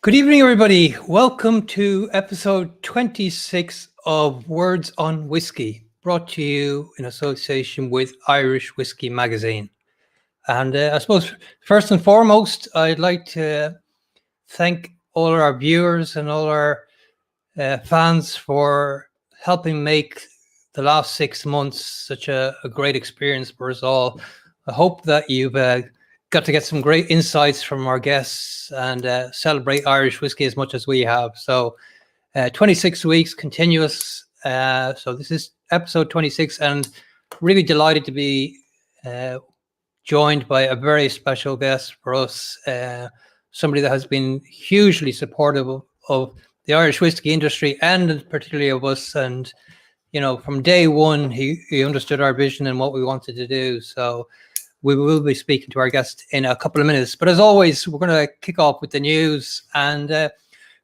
Good evening, everybody. Welcome to episode 26 of Words on Whiskey, brought to you in association with Irish Whiskey Magazine. And I suppose, first and foremost, I'd like to thank all our viewers and all our fans for helping make the last 6 months such a great experience for us all. I hope that you've got to get some great insights from our guests and celebrate Irish whiskey as much as we have. So 26 weeks continuous. So this is episode 26, and really delighted to be joined by a very special guest for us, somebody that has been hugely supportive of the Irish whiskey industry and particularly of us. And, you know, from day one, he understood our vision and what we wanted to do. So we will be speaking to our guest in a couple of minutes. But as always, we're going to kick off with the news. And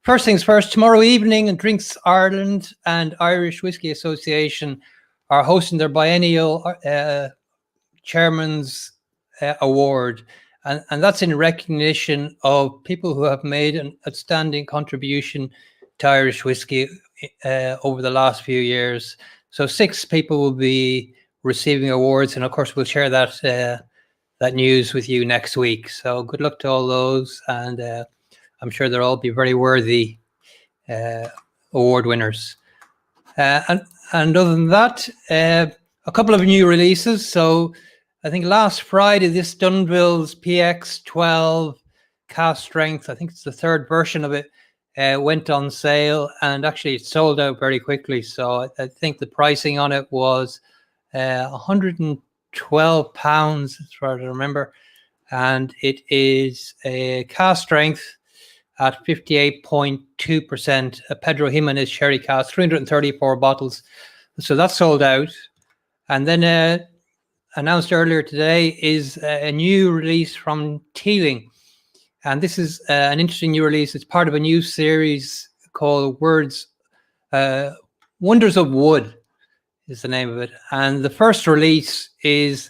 first things first, tomorrow evening, Drinks Ireland and Irish Whiskey Association are hosting their biennial Chairman's Award. And that's in recognition of people who have made an outstanding contribution to Irish whiskey over the last few years. So 6 people will be receiving awards, and of course we'll share that news with you next week. So good luck to all those, and I'm sure they'll all be very worthy award winners. And other than that, a couple of new releases. So I think last Friday, this Dunville's PX12 cast strength, I think it's the 3rd version of it, went on sale, and actually it sold out very quickly. So I think the pricing on it was £112, as far as I remember, and it is a cast strength at 58.2%, a Pedro Jimenez sherry cask, 334 bottles. So that's sold out. And then announced earlier today is a new release from Teeling. And this is an interesting new release. It's part of a new series called Wonders of Wood is the name of it. And the first release is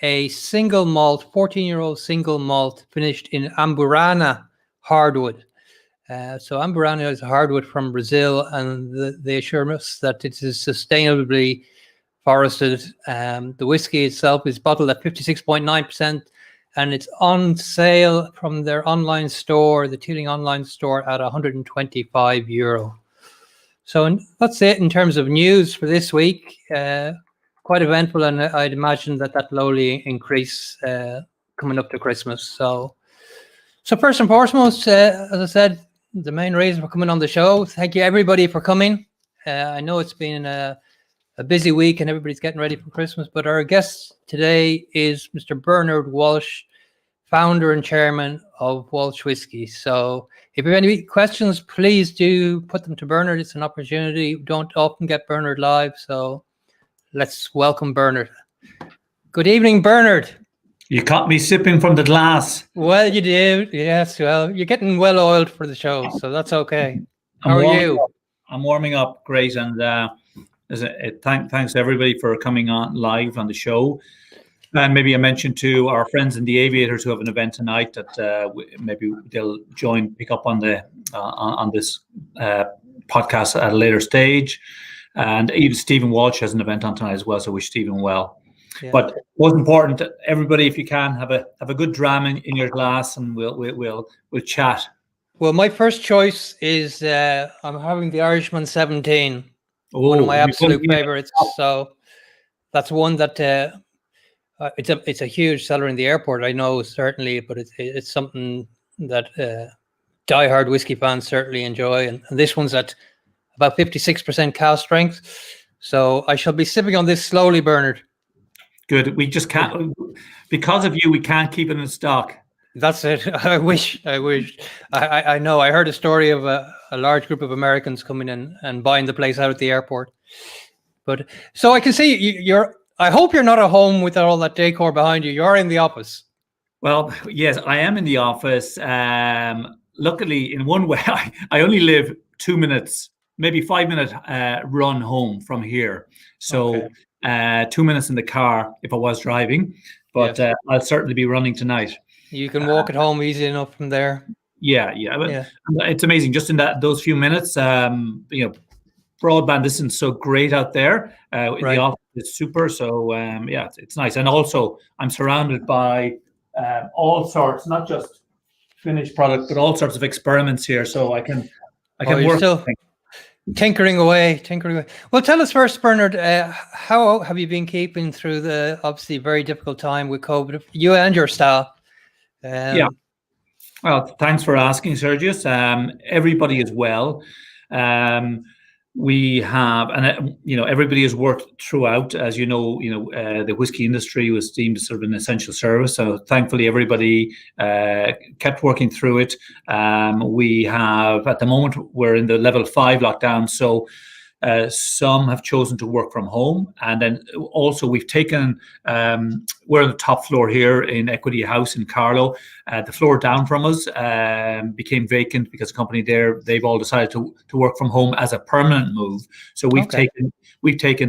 a single malt, 14-year-old single malt finished in Amburana hardwood. So Amburana is a hardwood from Brazil, and they assure us that it is sustainably forested. The whiskey itself is bottled at 56.9%, and it's on sale from their online store, the Teeling online store, at €125. So that's it in terms of news for this week. Quite eventful, and I'd imagine that will only increase coming up to Christmas. So first and foremost, as I said, the main reason for coming on the show. Thank you everybody for coming. I know it's been a busy week and everybody's getting ready for Christmas, but our guest today is Mr. Bernard Walsh, founder and chairman of Walsh Whiskey. So if you have any questions, please do put them to Bernard. It's an opportunity. We don't often get Bernard live, so let's welcome Bernard. Good evening, Bernard. You caught me sipping from the glass. Well, you did. Yes, well, you're getting well oiled for the show, so that's okay. How are you? I'm warming up. Great. And thanks everybody for coming on live on the show. And maybe I mentioned to our friends in the Aviators who have an event tonight that maybe they'll pick up on this podcast at a later stage. And even Stephen Walsh has an event on tonight as well, so wish Stephen well. Yeah. But most important, everybody, if you can, have a good dram in your glass, and we'll chat. Well, my first choice is I'm having the Irishman 17, one of my absolute favorites. So that's one that it's a huge seller in the airport, I know, certainly, but it's something that diehard whiskey fans certainly enjoy. And this one's at about 56% cast strength. So I shall be sipping on this slowly, Bernard. Good. We just can't, because of you, we can't keep it in stock. That's it. I wish. I know. I heard a story of a large group of Americans coming in and buying the place out at the airport. But so I can see you're. I hope you're not at home with all that decor behind you. You're in the office. Well, yes, I am in the office. Luckily, in one way, I only live 2 minutes, maybe 5 minute run home from here. So. Okay. 2 minutes in the car if I was driving, but I'll certainly be running tonight. You can walk it home easy enough from there. But Yeah. it's amazing. Just in those few minutes, broadband isn't so great out there. The office is super. So it's nice. And also, I'm surrounded by all sorts, not just finished product, but all sorts of experiments here. So I can work. Still tinkering away. Well, tell us first, Bernard, how have you been keeping through the obviously very difficult time with COVID, you and your staff? Well, thanks for asking, Sergius. Everybody is well. We have, and everybody has worked throughout. As you know, the whiskey industry was deemed sort of an essential service. So thankfully, everybody kept working through it. We have, at the moment, we're in the level 5 lockdown. So some have chosen to work from home, and then also we've taken. We're on the top floor here in Equity House in Carlow. The floor down from us became vacant because the company there, they've all decided to work from home as a permanent move. So we've taken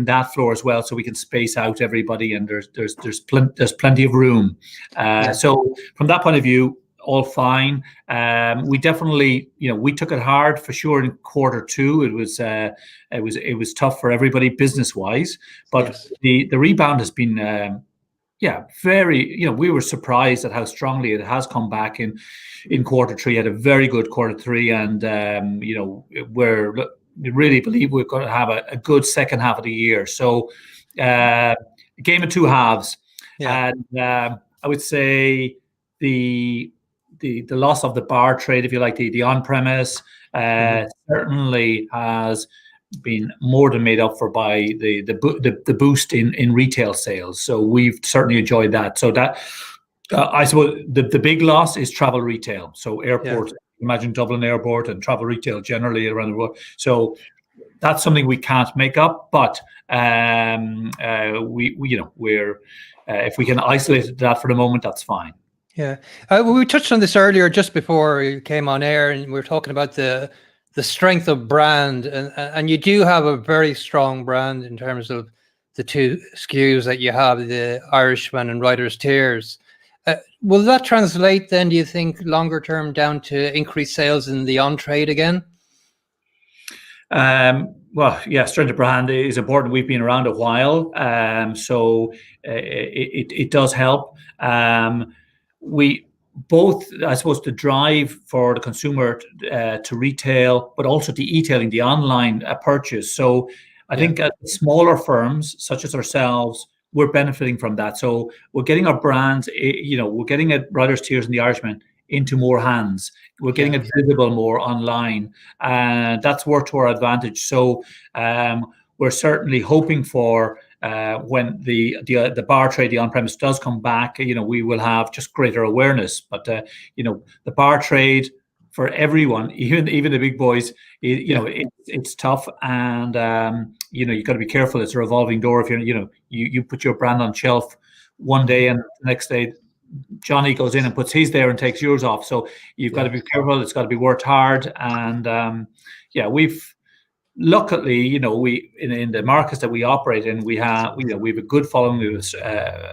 that floor as well, so we can space out everybody, and there's plenty of room. So from that point of view, all fine. We definitely, we took it hard for sure in Q2. It was tough for everybody business wise, but the rebound has been very. We were surprised at how strongly it has come back in Q3. Had a very good Q3, and we really believe we're going to have a good second half of the year. So, game of two halves, and I would say the loss of the bar trade, if you like, the on-premise, certainly has been more than made up for by the boost in retail sales. So we've certainly enjoyed that. So that I suppose the big loss is travel retail. So airports, imagine Dublin Airport and travel retail generally around the world. So that's something we can't make up, but we're if we can isolate that for the moment, that's fine. Yeah, we touched on this earlier just before you came on air, and we were talking about the strength of brand, and you do have a very strong brand in terms of the two SKUs that you have, the Irishman and Writer's Tears. Will that translate then, do you think, longer term down to increased sales in the on-trade again? Strength of brand is important. We've been around a while, so it does help. We both, I suppose, the drive for the consumer to retail, but also to e-tailing, the online purchase. So I think smaller firms such as ourselves, we're benefiting from that. So we're getting our brands, we're getting it, Writer's Tears and the Irishman, into more hands. We're getting it visible more online, and that's worked to our advantage. So we're certainly hoping for when the bar trade, the on-premise does come back, we will have just greater awareness. But the bar trade for everyone, even the big boys, it's tough, and you've got to be careful. It's a revolving door. If you put your brand on shelf one day and the next day Johnny goes in and puts his there and takes yours off. So you've got to be careful. It's got to be worked hard, and we've. Luckily, we in the markets that we operate in, we have a good following, we have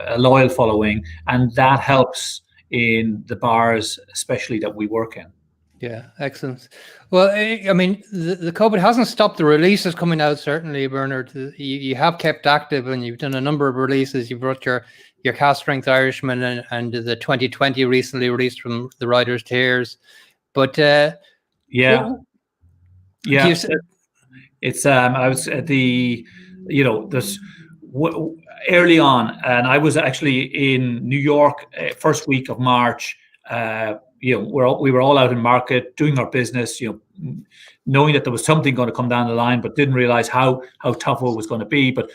a loyal following, and that helps in the bars, especially that we work in. Yeah, excellent. Well, I mean, the COVID hasn't stopped the releases coming out. Certainly, Bernard, you have kept active, and you've done a number of releases. You brought your cask strength Irishman and the 2020 recently released from the Writer's Tears, but it's I was at the this early on, and I was actually in New York first week of March. We were all out in market doing our business, knowing that there was something going to come down the line, but didn't realize how tough it was going to be. But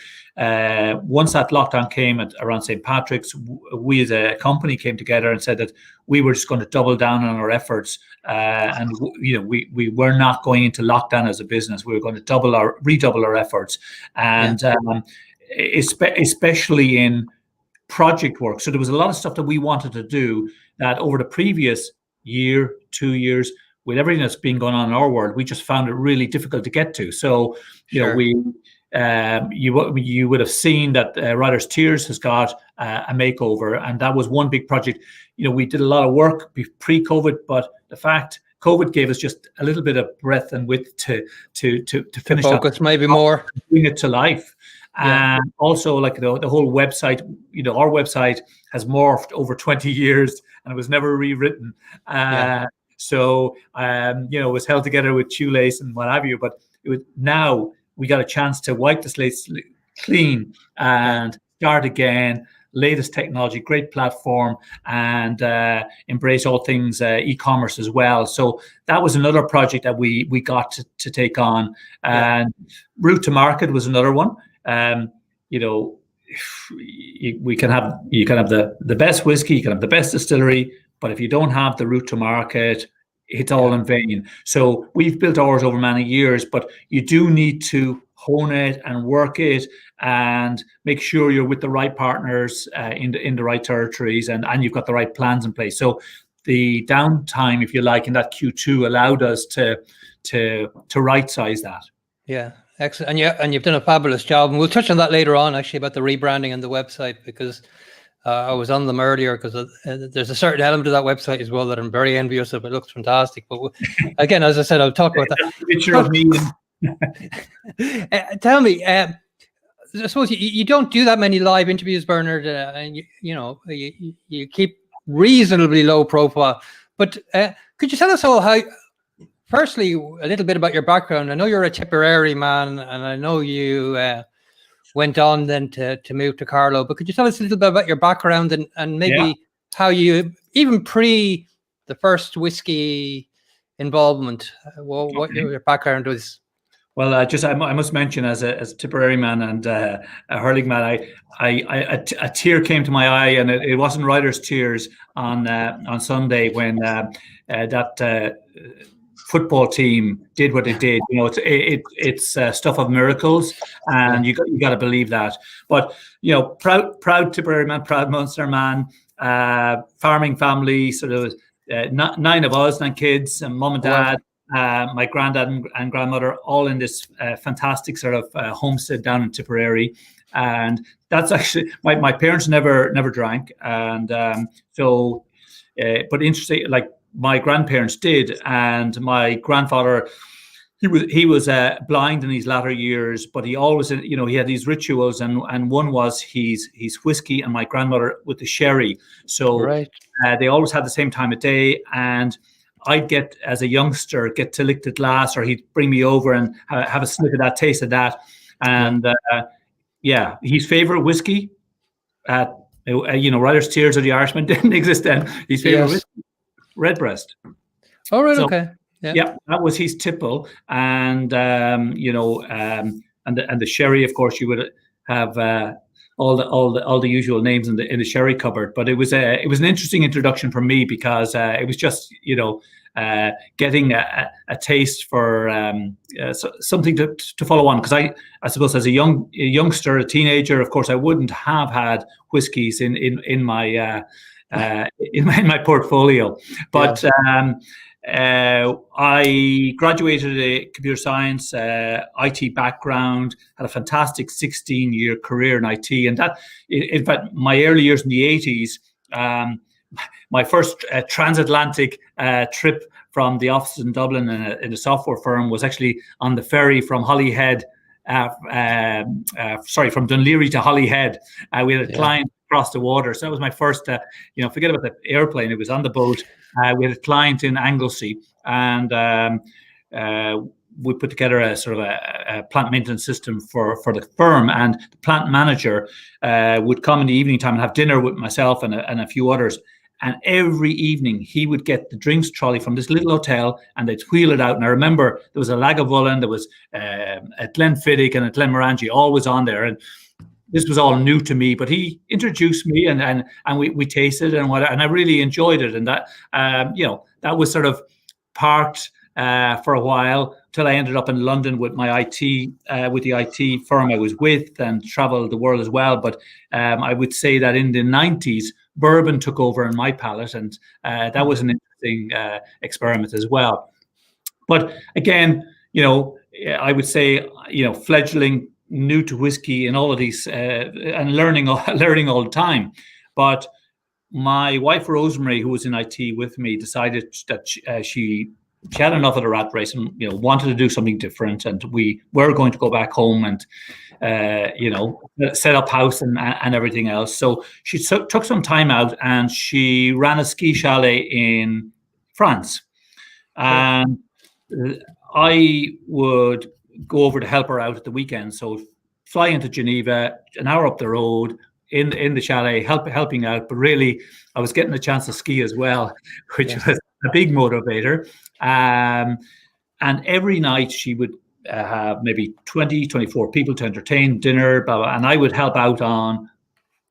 once that lockdown came around St. Patrick's, we as a company came together and said that we were just going to double down on our efforts, and we were not going into lockdown as a business. We were going to redouble our efforts, and especially in project work. So there was a lot of stuff that we wanted to do that over the previous year, 2 years, with everything that's been going on in our world, we just found it really difficult to get to. So, you would have seen that Writer's Tears has got a makeover, and that was one big project. We did a lot of work pre-COVID, but the fact COVID gave us just a little bit of breadth and width to finish focus that, maybe more, bring it to life. Yeah. And also, like the whole website, our website has morphed over 20 years and it was never rewritten. So, it was held together with shoelace and what have you. But now we got a chance to wipe the slate clean and start again. Latest technology, great platform, and embrace all things e-commerce as well. So that was another project that we got to take on. And route to market was another one. You can have the best whiskey, you can have the best distillery, but if you don't have the route to market, it's all in vain. So we've built ours over many years, but you do need to hone it and work it and make sure you're with the right partners in the right territories, and you've got the right plans in place. So the downtime, if you like, in that Q2 allowed us to right size that. Yeah, excellent. And you've done a fabulous job. And we'll touch on that later on, actually, about the rebranding and the website, because I was on them earlier, because there's a certain element of that website as well that I'm very envious of. It looks fantastic. But again, as I said, I'll talk about that. Picture of me. Tell me, I suppose you don't do that many live interviews, Bernard, and you keep reasonably low profile. But could you tell us all how? Firstly, a little bit about your background. I know you're a Tipperary man, and I know you went on then to move to Carlow. But could you tell us a little bit about your background and maybe how you, even pre the first whiskey involvement, what your background was? Well, I must mention, as a Tipperary man and a hurling man, a tear came to my eye, and it wasn't writer's tears on Sunday when that football team did what it did. It's stuff of miracles, and you got to believe that. But proud Tipperary man, proud Munster man, farming family, sort of 9 of us, 9 kids, and mum and dad. My granddad and grandmother, all in this fantastic sort of homestead down in Tipperary, and that's actually my parents never drank, and but interesting, like my grandparents did, and my grandfather, he was blind in his latter years, but he always he had these rituals, and one was his whiskey, and my grandmother with the sherry. So they always had the same time of day, and I'd get, as a youngster, to lick the glass, or he'd bring me over and have a sniff of that, taste of that. And his favorite whiskey, Writer's Tears or the Irishman didn't exist then. His favorite whiskey, Redbreast. Oh, right, okay. Yeah, that was his tipple. And and the sherry, of course, you would have all the usual names in the sherry cupboard. But it was an interesting introduction for me, because it was just getting a taste for something to follow on. Because I suppose as a youngster, a teenager, of course, I wouldn't have had whiskies in my portfolio. But I graduated a computer science, IT background, had a fantastic 16-year career in IT. And that, in fact, my early years in the 80s, my first transatlantic trip from the office in Dublin in a software firm was actually on the ferry from Holyhead, from Dunleary to Holyhead. We had a client across the water. So that was my first, forget about the airplane, it was on the boat. We had a client in Anglesey, and we put together a sort of a plant maintenance system for the firm. And the plant manager would come in the evening time and have dinner with myself and a few others. And every evening he would get the drinks trolley from this little hotel, and they'd wheel it out. And I remember there was a Lagavulin, there was a Glenfiddich and a Glenmorangie, always on there. And this was all new to me, but he introduced me, and we tasted and I really enjoyed it. And that that was sort of parked for a while till I ended up in London with my with the IT firm I was with, and traveled the world as well. But I would say that in the 90s, bourbon took over in my palate, and that was an interesting experiment as well. But again, I would say, fledgling new to whiskey and all of these and learning all the time. But my wife Rosemary, who was in IT with me, decided that she had enough of the rat race and wanted to do something different, and we were going to go back home and set up house and everything else. So she took some time out and she ran a ski chalet in France, and I would go over to help her out at the weekend. So fly into Geneva, an hour up the road, in the chalet, helping out. But really, I was getting a chance to ski as well, which was a big motivator. And every night she would have maybe 20, 24 people to entertain, dinner, blah, blah, and I would help out on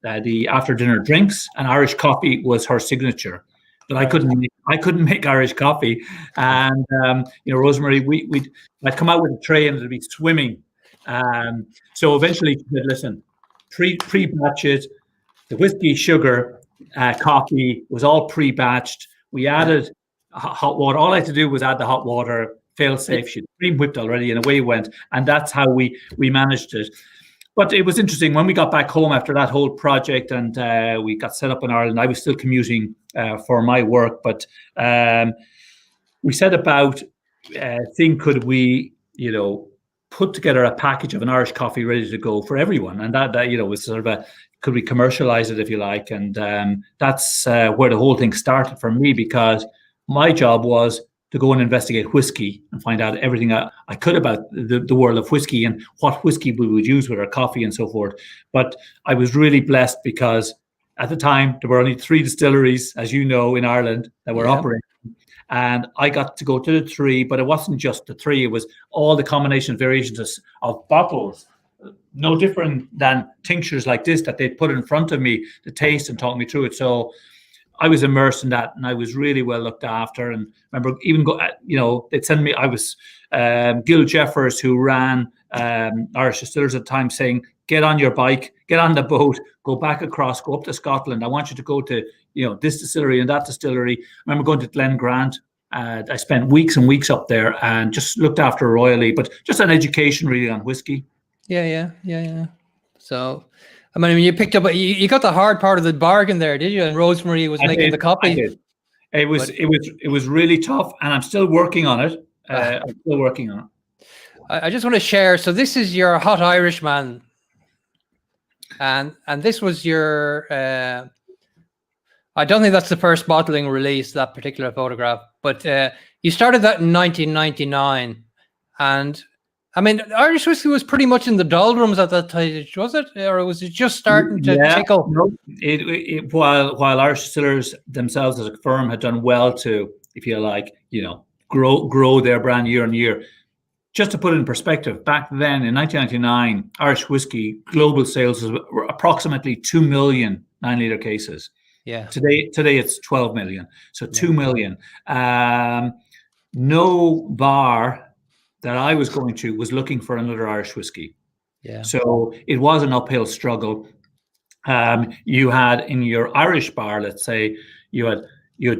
the after dinner drinks. And Irish coffee was her signature. But I couldn't make Irish coffee, and Rosemary, I'd come out with a tray and it'd be swimming. So eventually, she said, "Listen, pre-batch it. The whiskey, sugar, coffee was all pre-batched. We added hot water. All I had to do was add the hot water. Fail safe. She'd pre-whipped already, and away went. And that's how we managed it." But it was interesting when we got back home after that whole project, and we got set up in Ireland. I was still commuting for my work, but we set about seeing could we, put together a package of an Irish coffee ready to go for everyone, and that was sort of could we commercialize it, if you like, and that's where the whole thing started for me, because my job was to go and investigate whiskey and find out everything I could about the world of whiskey and what whiskey we would use with our coffee and so forth. But I was really blessed because at the time there were only 3 distilleries, as you know, in Ireland that were operating. And I got to go to the 3, but it wasn't just the 3. It was all the combination variations of bottles, no different than tinctures like this that they'd put in front of me to taste and talk me through it. So I was immersed in that, and I was really well looked after. And remember, even they'd send me. I was Gil Jeffers, who ran Irish Distillers at the time, saying, "Get on your bike, get on the boat, go back across, go up to Scotland. I want you to go to this distillery and that distillery." I remember going to Glen Grant. I spent weeks and weeks up there and just looked after royally, but just an education really on whiskey. Yeah. So, I mean, you picked up, you got the hard part of the bargain there, did you? And Rosemary was making the copy. I did. It was really tough, and I'm still working on it. I just want to share. So this is your Hot Irishman, and this was your. I don't think that's the first bottling release, that particular photograph, but you started that in 1999, and I mean, Irish whiskey was pretty much in the doldrums at that time, was it? Or was it just starting to tickle? No, while Irish Distillers themselves as a firm had done well to, if you like, grow their brand year on year. Just to put it in perspective, back then in 1999, Irish whiskey global sales were approximately 2 million 9-liter cases. Yeah. Today it's 12 million. So 2 million. No bar that I was going to was looking for another Irish whiskey. Yeah. So it was an uphill struggle. You had in your Irish bar, let's say, you had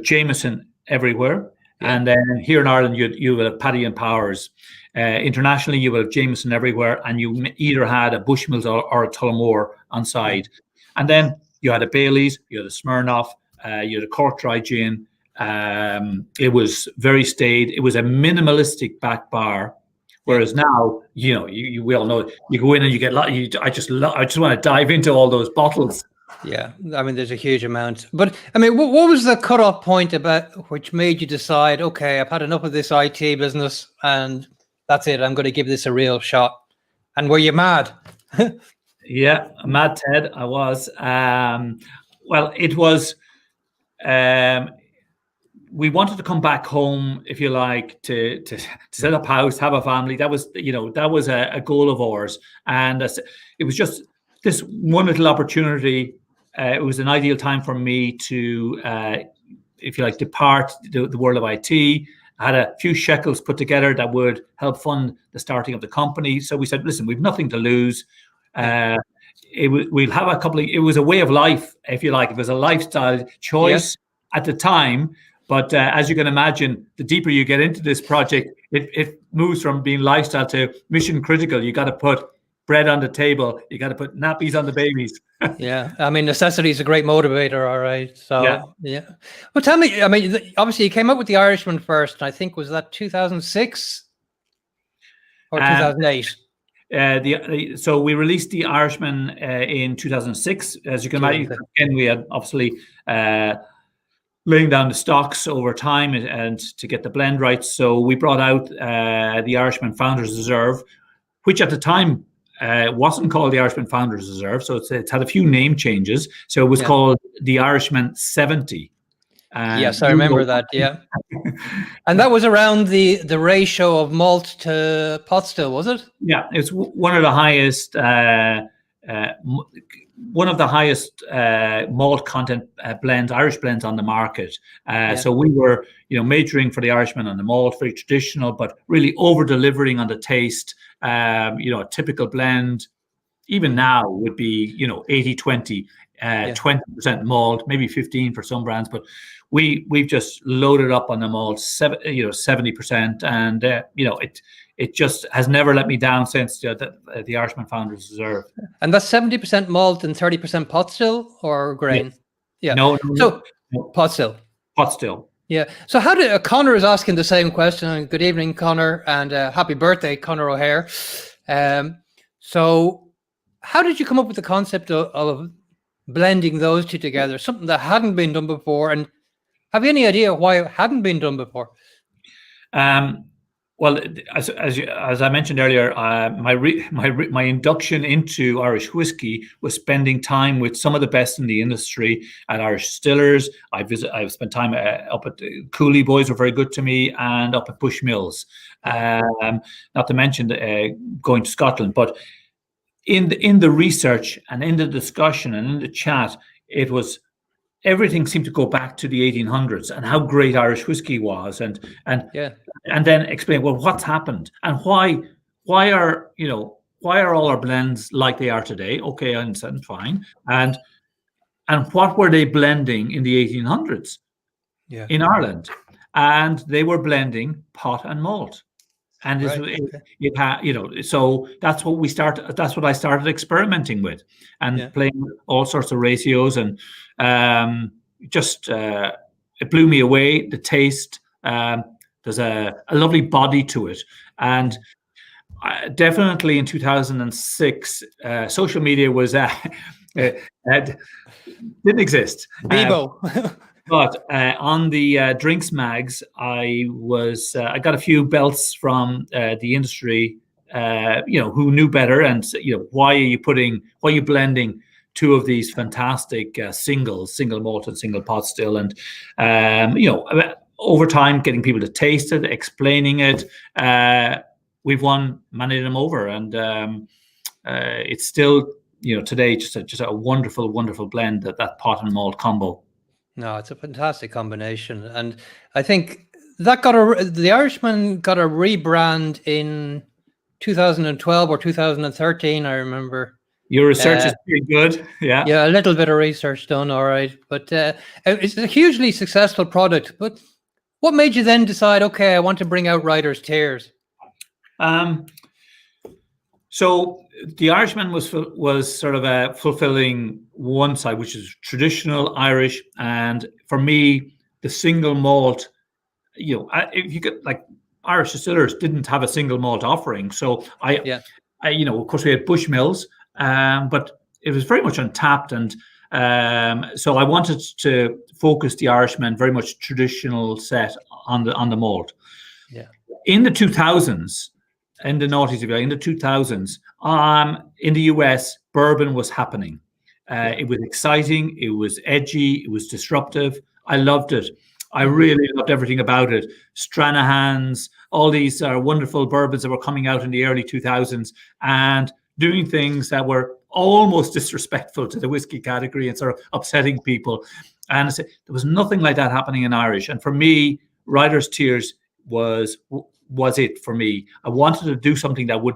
Jameson everywhere, and then here in Ireland you would have Paddy and Powers. Internationally, you would have Jameson everywhere, and you either had a Bushmills or a Tullamore on side, and then you had a Bailey's, you had a Smirnoff, you had a Cork Dry Gin. It was very staid. It was a minimalistic back bar, whereas now, we all know you go in and you get. I just want to dive into all those bottles. Yeah, I mean, there's a huge amount. But I mean, what was the cutoff point about which made you decide, okay, I've had enough of this IT business, and that's it. I'm going to give this a real shot. And were you mad? Yeah, mad Ted, I was. Well, it was. We wanted to come back home, if you like, to set up house, have a family. That was, a goal of ours, and it was just this one little opportunity. It was an ideal time for me to, if you like, depart the world of IT. I had a few shekels put together that would help fund the starting of the company. So we said, listen, we've nothing to lose. We'll have a couple of. It was a way of life, if you like. It was a lifestyle choice at the time. But as you can imagine, the deeper you get into this project, it moves from being lifestyle to mission critical. You got to put bread on the table, you got to put nappies on the babies. Yeah, I mean, necessity is a great motivator. All right, so yeah. Well, tell me, I mean, obviously you came up with the Irishman first, and I think was that 2006 or 2008. So we released the Irishman in 2006. As you can imagine, again, we had obviously laying down the stocks over time and to get the blend right. So we brought out the Irishman Founders Reserve, which at the time wasn't called the Irishman Founders Reserve. So it's had a few name changes. So it was called the Irishman 70. Yes, I remember that. Yeah, and that was around the ratio of malt to pot still, was it? Yeah, it's one of the highest malt content blends, Irish blends on the market. So we were, majoring for the Irishman on the malt, very traditional, but really over delivering on the taste. A typical blend, even now, would be 80-20. 20% malt, maybe 15 for some brands, but we've just loaded up on the malt 70%, and it just has never let me down since the Irishman Founders Reserve. And that's 70% malt and 30% pot still or grain? Yeah. No. Pot still. Pot still. Yeah. So how did Connor is asking the same question? And good evening, Connor, and happy birthday, Connor O'Hare. So how did you come up with the concept of blending those two together, something that hadn't been done before? And have you any idea why it hadn't been done before? Well, as I mentioned earlier, my induction into Irish whiskey was spending time with some of the best in the industry at Irish distillers. I've spent time up at Cooley Boys, were very good to me, and up at Bushmills. Not to mention going to Scotland, but in the research and in the discussion and in the chat, it was everything seemed to go back to the 1800s and how great Irish whiskey was, and then explain, well, what's happened and why are all our blends like they are today? Okay, I understand, fine. And what were they blending in the 1800s in Ireland? And they were blending pot and malt. And it had, so that's what we started. That's what I started experimenting with, and playing with all sorts of ratios, and it blew me away. The taste, there's a lovely body to it, and definitely in 2006, social media was didn't exist. Bebo. But on the drinks mags, I got a few belts from the industry, who knew better, and why are you blending two of these fantastic single malt and single pot still, and over time getting people to taste it, explaining it, we've won many of them over, and it's still today just a wonderful blend, that pot and malt combo. No, it's a fantastic combination, and I think that the Irishman got a rebrand in 2012 or 2013. I remember. Your research is pretty good. Yeah, a little bit of research done. All right, but it's a hugely successful product. But what made you then decide, okay, I want to bring out Writer's Tears? So the Irishman was sort of fulfilling one side, which is traditional Irish, and for me, the single malt. If you get, like, Irish distillers didn't have a single malt offering, so I of course we had Bushmills, but it was very much untapped, and so I wanted to focus the Irishman very much traditional set on the malt. Yeah. In the 2000s. In the noughties, in the 2000s, in the US, bourbon was happening. It was exciting. It was edgy. It was disruptive. I loved it. I really loved everything about it. Stranahan's, all these wonderful bourbons that were coming out in the early 2000s and doing things that were almost disrespectful to the whiskey category and sort of upsetting people. And there was nothing like that happening in Irish. And for me, Writer's Tears was it for me. I wanted to do something that would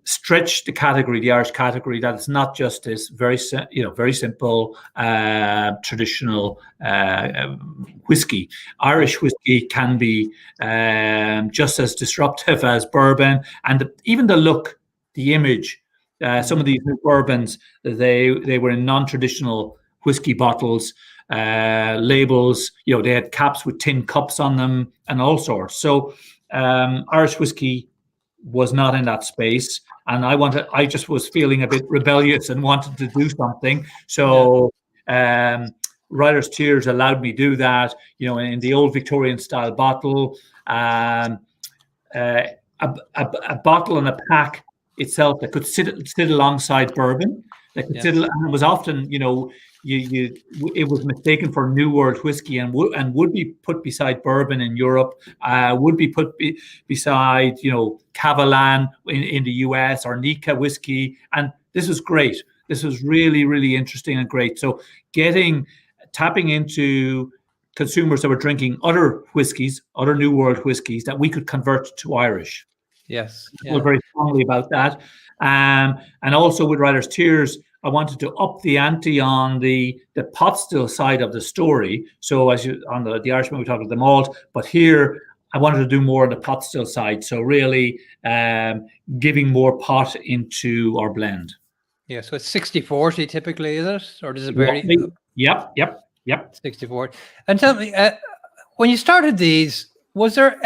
stretch the category, the Irish category, that it's not just this very simple traditional whiskey. Irish whiskey can be just as disruptive as bourbon, and even the look, the image. Some of these new bourbons, they were in non-traditional whiskey bottles, labels. They had caps with tin cups on them and all sorts. So Irish whiskey was not in that space, and I just was feeling a bit rebellious and wanted to do something. So Writer's Tears allowed me to do that. In the old Victorian style bottle, a bottle and a pack itself that could sit alongside bourbon. That could sit, and it was often, it was mistaken for New World whiskey and would be put beside bourbon in Europe, would be put beside, Cavalan in the US, or Nika whiskey. And this was great. This was really, really interesting and great. So tapping into consumers that were drinking other whiskeys, other New World whiskeys, that we could convert to Irish. Yes. I feel very strongly about that. And also with Writer's Tears, I wanted to up the ante on the pot still side of the story. So on the Irishman, we talked about the malt, but here I wanted to do more on the pot still side. So really giving more pot into our blend. Yeah, so it's 60-40 typically, is it? Or does it vary? Yep. 60-40. And tell me, when you started these, was there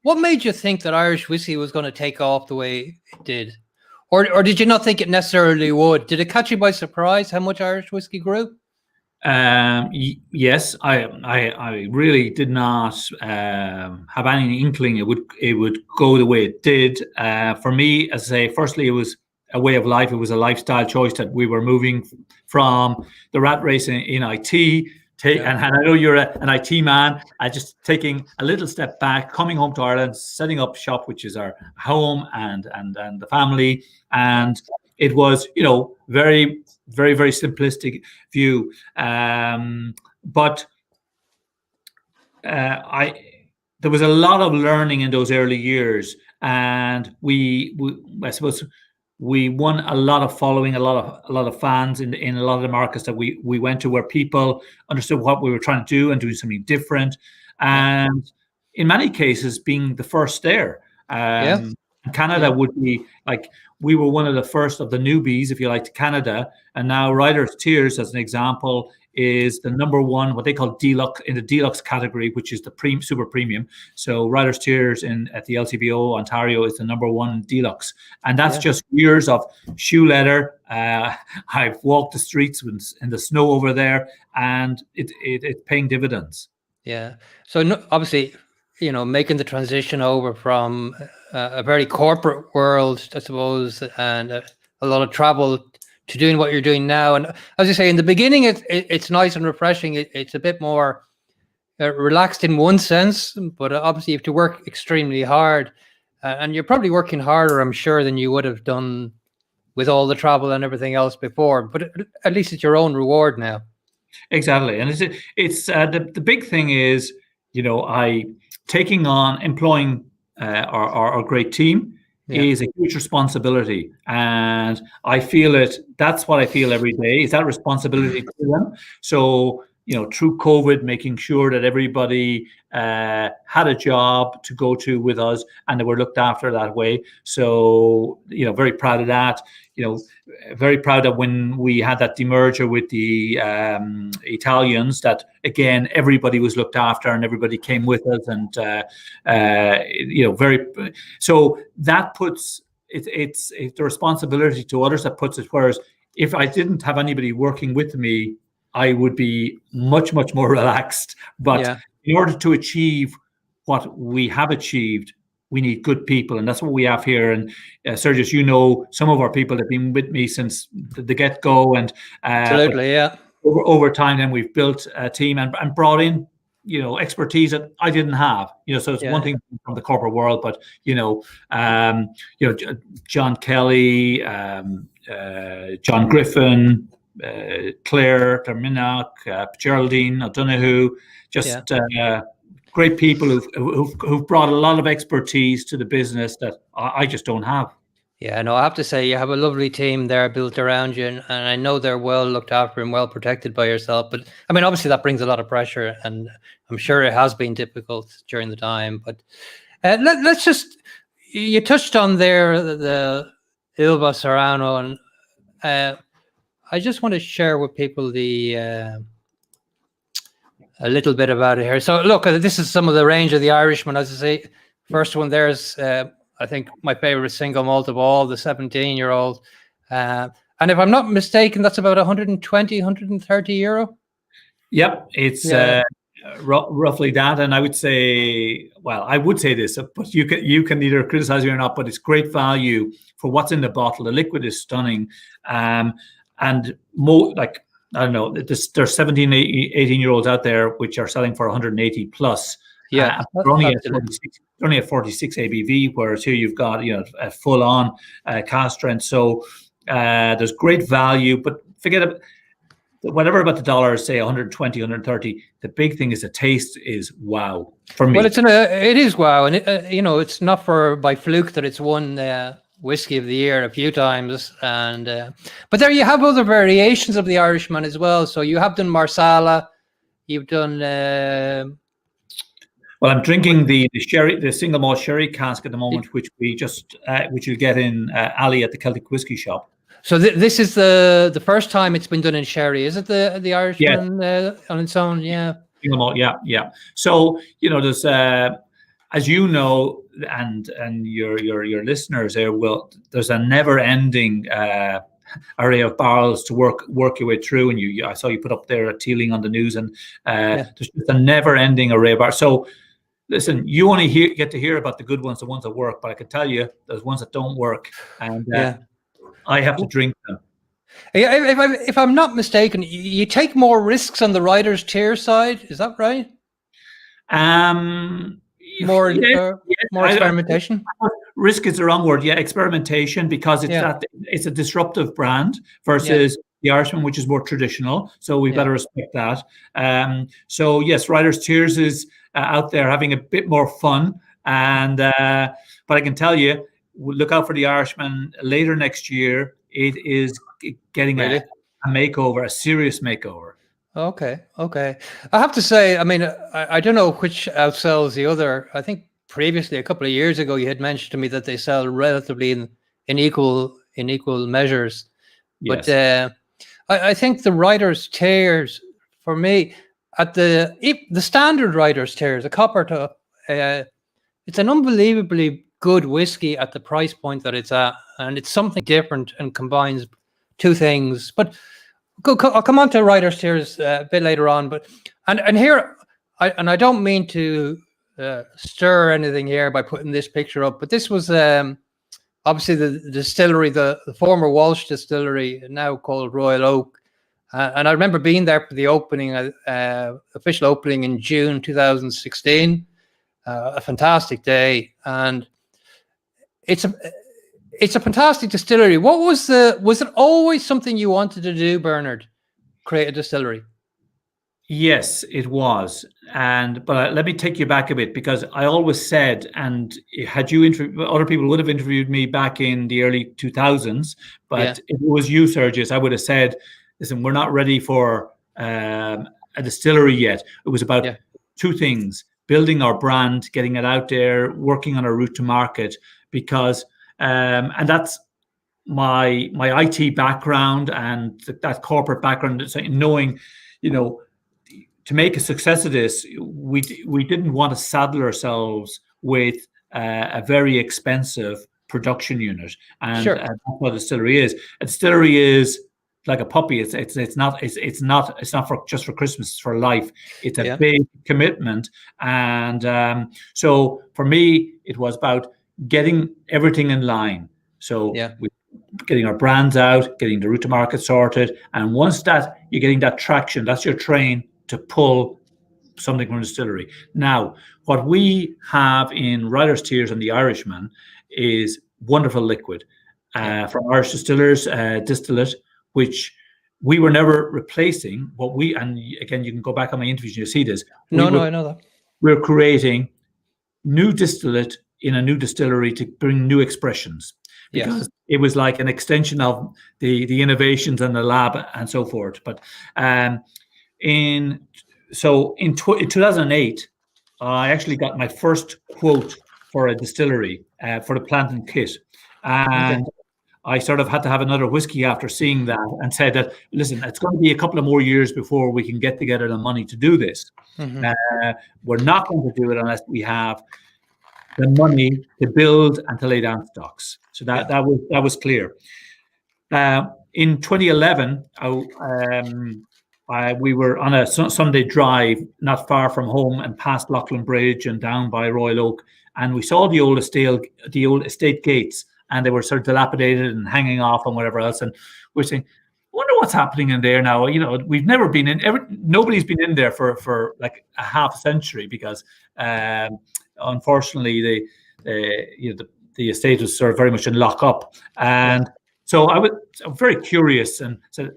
what made you think that Irish whiskey was going to take off the way it did? Or did you not think it necessarily would? Did it catch you by surprise how much Irish whiskey grew? Yes, I really did not have any inkling it would go the way it did. For me, as I say, firstly, it was a way of life. It was a lifestyle choice that we were moving from the rat race in IT. And I know you're an IT man. Just taking a little step back, coming home to Ireland, setting up shop, which is our home and the family. And it was, very, very, very simplistic view. But there was a lot of learning in those early years, and I suppose we won a lot of following, a lot of fans in a lot of the markets that we went to, where people understood what we were trying to do and doing something different, and in many cases being the first there. Canada would be like, we were one of the first of the newbies, if you like, to Canada, and now Writer's Tears, as an example, is the number one, what they call deluxe, in the deluxe category, which is the super premium. So Writer's Tears at the LCBO Ontario is the number one deluxe, and that's just years of shoe leather. I've walked the streets in the snow over there, and it's paying dividends. Yeah. So obviously, making the transition over from a very corporate world, I suppose, and a lot of travel, to doing what you're doing now. And as you say, in the beginning, it's nice and refreshing. It's a bit more relaxed in one sense, but obviously you have to work extremely hard. And you're probably working harder, I'm sure, than you would have done with all the travel and everything else before. But at least it's your own reward now. Exactly. And it's the big thing is, employing our great team is a huge responsibility, and I feel it. That's what I feel every day, is that responsibility to them. So through COVID, making sure that everybody had a job to go to with us, and they were looked after that way. So very proud of that. Very proud of when we had that demerger with the Italians, that again everybody was looked after and everybody came with us, and so that puts it's the responsibility to others that puts it. Whereas if I didn't have anybody working with me, I would be much, much more relaxed. But in order to achieve what we have achieved, we need good people, and that's what we have here. And Sergius, some of our people have been with me since the get-go, and absolutely, over time, then we've built a team and brought in, expertise that I didn't have. So it's one thing from the corporate world, but John Kelly, John Griffin, Claire Terminac, Geraldine O'Donoghue, just great people who've brought a lot of expertise to the business that I just don't have. Yeah, no, I have to say you have a lovely team there built around you, and I know they're well looked after and well protected by yourself. But I mean, obviously that brings a lot of pressure, and I'm sure it has been difficult during the time. But let's just, you touched on there the Ilva Serrano, and I just want to share with people a little bit about it here. So look, this is some of the range of the Irishman. As I say, first one there's I think my favorite single malt of all, the 17-year-old. And if I'm not mistaken, that's about 120, 130 euro. Yep, it's roughly that. And I would say, well, I would say this, but you can either criticize me or not, but it's great value for what's in the bottle. The liquid is stunning. And like, I don't know, there's 17, 18-year-olds out there which are selling for 180 plus. Yeah, they're only at 46 ABV, whereas here you've got, you know, a full-on cask strength. So there's great value, but forget it. Whatever about the dollars, say 120, 130. The big thing is the taste is wow for me. Well, it is wow, and you know, it's not by fluke that it's won whiskey of the year a few times. And but there you have other variations of the Irishman as well. So you have done Marsala, you've done. Well, I'm drinking the single malt sherry cask at the moment, which we just which you'll get in Ali at the Celtic Whiskey Shop. So this is the first time it's been done in sherry, is it? The Irishman on its own, yeah. Single malt, yeah. So you know, there's as you know, and your listeners there there's a never-ending array of barrels to work your way through, and I saw you put up there a Teeling on the news, and there's just a never-ending array of barrels. So listen, you only get to hear about the good ones, the ones that work, but I can tell you there's ones that don't work, and I have to drink them. Yeah, if I'm not mistaken, you take more risks on the writer's tier side. Is that right? More experimentation. Risk is the wrong word. Yeah, experimentation, because it's a disruptive brand versus the Irishman, which is more traditional. So we better respect that. So yes, writer's tiers is out there having a bit more fun, and but I can tell you, look out for the Irishman later next year. It is getting a makeover, a serious makeover. Okay. I have to say, I mean, I don't know which outsells the other. I think previously, a couple of years ago, you had mentioned to me that they sell relatively in equal measures. Yes. But I think the writer's tiers, for me, at the standard writer's tiers, a copper top, it's an unbelievably good whiskey at the price point that it's at, and it's something different and combines two things. But I'll come on to writer's tiers a bit later on. But and here, I don't mean to stir anything here by putting this picture up, but this was obviously the distillery, the former Walsh distillery, now called Royal Oak, and I remember being there for the opening, official opening in June 2016. A fantastic day, and it's a fantastic distillery. What was it always something you wanted to do, Bernard? Create a distillery? Yes, it was. But let me take you back a bit, because I always said, and had you other people would have interviewed me back in the early 2000s, but if it was you, Sergius, I would have said, listen, we're not ready for a distillery yet. It was about two things: building our brand, getting it out there, working on a route to market, because and that's my IT background and that corporate background, knowing, you know, to make a success of this, we didn't want to saddle ourselves with a very expensive production unit, and that's what a distillery is. A distillery is like a puppy. It's not for just for Christmas. It's for life. It's a big commitment, and so for me, it was about getting everything in line. So getting our brands out, getting the route to market sorted, and once that you're getting that traction, that's your train to pull something from the distillery. Now, what we have in writer's tiers and the Irishman is wonderful liquid from Irish distillers, distillate, which we were never replacing. And again, you can go back on my interviews and you'll see this. I know that. We're creating new distillate in a new distillery to bring new expressions, because it was like an extension of the innovations in the lab and so forth. But in 2008, I actually got my first quote for a distillery for the plant and kit, and I sort of had to have another whiskey after seeing that, and said that, listen, it's going to be a couple of more years before we can get together the money to do this. We're not going to do it unless we have the money to build and to lay down stocks. So that was clear. In 2011, we were on a Sunday drive not far from home and past Loughlin Bridge and down by Royal Oak, and we saw the old estate gates, and they were sort of dilapidated and hanging off and whatever else. And we're saying, I wonder what's happening in there now. You know, we've never been in. Nobody's been in there for like a half century, because unfortunately the estate was sort of very much in lock up. And so I'm very curious, and said,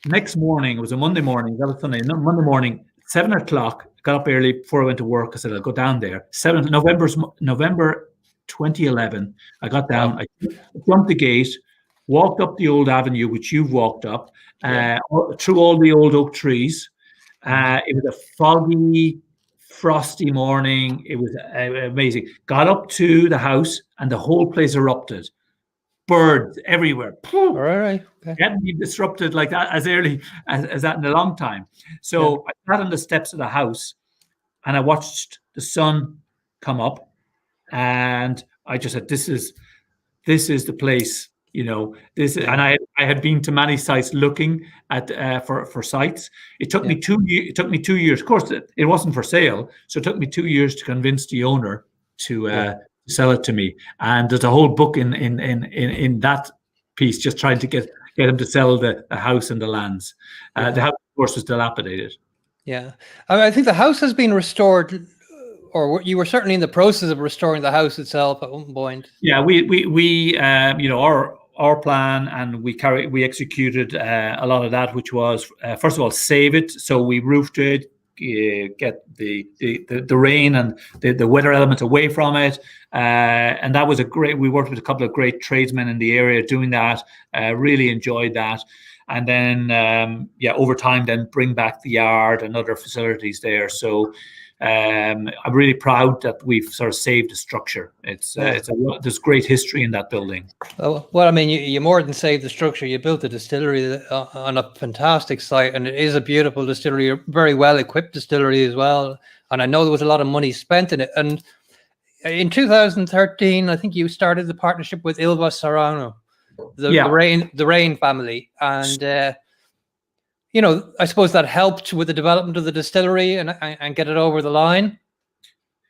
next morning, it was a Monday morning, that was Sunday, Monday morning, 7 o'clock, got up early before I went to work. I said, I'll go down there. November 2011, I got down, I jumped the gate, walked up the old avenue, which you've walked up, through all the old oak trees. It was a foggy, frosty morning. It was amazing. Got up to the house, and the whole place erupted. Birds everywhere. All right. Okay. Hadn't been disrupted like that as early as that in a long time. So I sat on the steps of the house, and I watched the sun come up, and I just said, "This is the place." You know, and I had been to many sites looking at for sites. It took me 2 years. It took me 2 years. Of course, it wasn't for sale, so it took me 2 years to convince the owner to sell it to me. And there's a whole book in that piece, just trying to get him to sell the house and the lands. The house, of course, was dilapidated. Yeah, I think the house has been restored, or you were certainly in the process of restoring the house itself at one point. Yeah, we you know, our plan, and we executed a lot of that, which was first of all, save it. So we roofed it, get the rain and the weather element away from it, and that was we worked with a couple of great tradesmen in the area doing that. Really enjoyed that. And then over time, then bring back the yard and other facilities there. So I'm really proud that we've sort of saved the structure. There's great history in that building. Well, I mean, you more than saved the structure. You built a distillery on a fantastic site, and it is a beautiful distillery, a very well equipped distillery as well. And I know there was a lot of money spent in it. And in 2013, I think you started the partnership with Ilva Serrano, the Rain family, and you know, I suppose that helped with the development of the distillery and get it over the line.